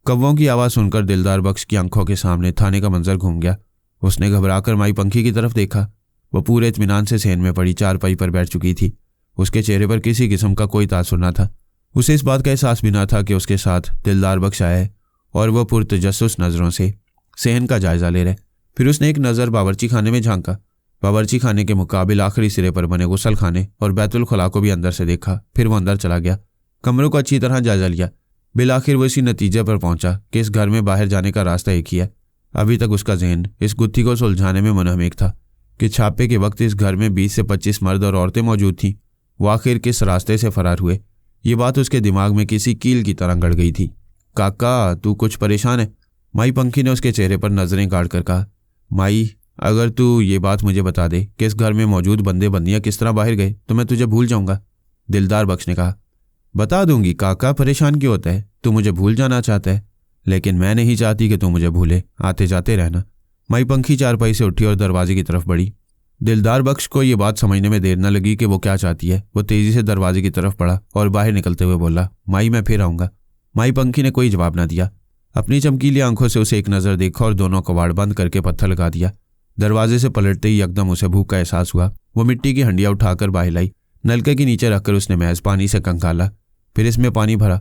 कौवों की आवाज़ सुनकर दिलदार बख्श की आंखों के सामने थाने का मंजर घूम गया। उसने घबराकर माई पंखी की तरफ देखा। वो पूरे इत्मीनान से सेन में पड़ी चारपाई पर बैठ चुकी थी। उसके चेहरे पर किसी किस्म का कोई तासुर न था। उसे इस बात का एहसास भी न था कि उसके साथ दिलदार बख्श आया है और वह पुरतजस्सुस नज़रों से सेहन का जायजा ले रहे। फिर उसने एक नज़र बावर्ची खाने में झांका। बावर्ची खाने के मुकाबिल आखिरी सिरे पर बने गुसल खाने और बैतुल खुला को भी अंदर से देखा। फिर वो अंदर चला गया, कमरों का अच्छी तरह जायजा लिया। बिलाखिर वो इसी नतीजे पर पहुंचा कि इस घर में बाहर जाने का रास्ता एक ही है। अभी तक उसका जहन इस गुत्थी को सुलझाने में मुनहमिक था कि छापे के वक्त इस घर में 20 से 25 मर्द और औरतें मौजूद थीं। वो आखिर किस रास्ते से फरार हुए, ये बात उसके दिमाग में किसी कील की तरह गड़ गई थी। काका, तू कुछ परेशान है? माई पंखी ने उसके चेहरे पर नजरें गाड़ कर कहा। माई, अगर तू ये बात मुझे बता दे कि इस घर में मौजूद बंदे बंदियां किस तरह बाहर गए तो मैं तुझे भूल जाऊंगा। दिलदार बख्श ने कहा। बता दूंगी काका, परेशान क्यों होता है? तू मुझे भूल जाना चाहता है, लेकिन मैं नहीं चाहती कि तू मुझे भूले। आते जाते रहना। माई पंखी चारपाई से उठी और दरवाजे की तरफ बढ़ी। दिलदार बख्श को ये बात समझने में देर न लगी कि वो क्या चाहती है। वो तेजी से दरवाजे की तरफ बढ़ा और बाहर निकलते हुए बोला, माई मैं फिर आऊँगा। माई पंखी ने कोई जवाब न दिया। अपनी चमकीली आंखों से उसे एक नज़र देखा और दोनों कबाड़ बंद करके पत्थर लगा दिया। दरवाजे से पलटते ही एकदम उसे भूख का एहसास हुआ। वो मिट्टी की हंडिया उठाकर बाहर लाई। नलके के नीचे रखकर उसने महज पानी से कंकाला, फिर इसमें पानी भरा।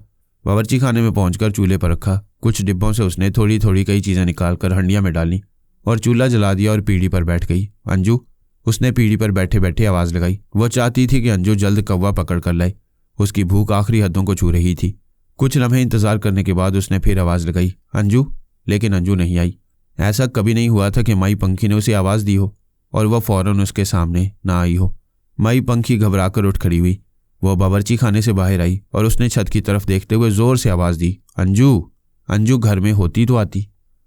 बावर्ची खाने में पहुंचकर चूल्हे पर रखा। कुछ डिब्बों से उसने थोड़ी थोड़ी कई चीज़ें निकालकर हंडिया में डाली और चूल्हा जला दिया और पीढ़ी पर बैठ गई। अंजू, उसने पीढ़ी पर बैठे बैठे आवाज़ लगाई। वो चाहती थी कि अंजू जल्द कौवा पकड़ कर लाए। उसकी भूख आखिरी हदों को छू रही थी। कुछ लम्हे इंतजार करने के बाद उसने फिर आवाज़ लगाई, अंजू। लेकिन अंजू नहीं आई। ऐसा कभी नहीं हुआ था कि माई पंखी ने उसे आवाज़ दी हो और वह फौरन उसके सामने ना आई हो। माई पंखी घबराकर उठ खड़ी हुई। वह बावर्ची खाने से बाहर आई और उसने छत की तरफ देखते हुए जोर से आवाज़ दी, अंजू। अंजू घर में होती तो आती।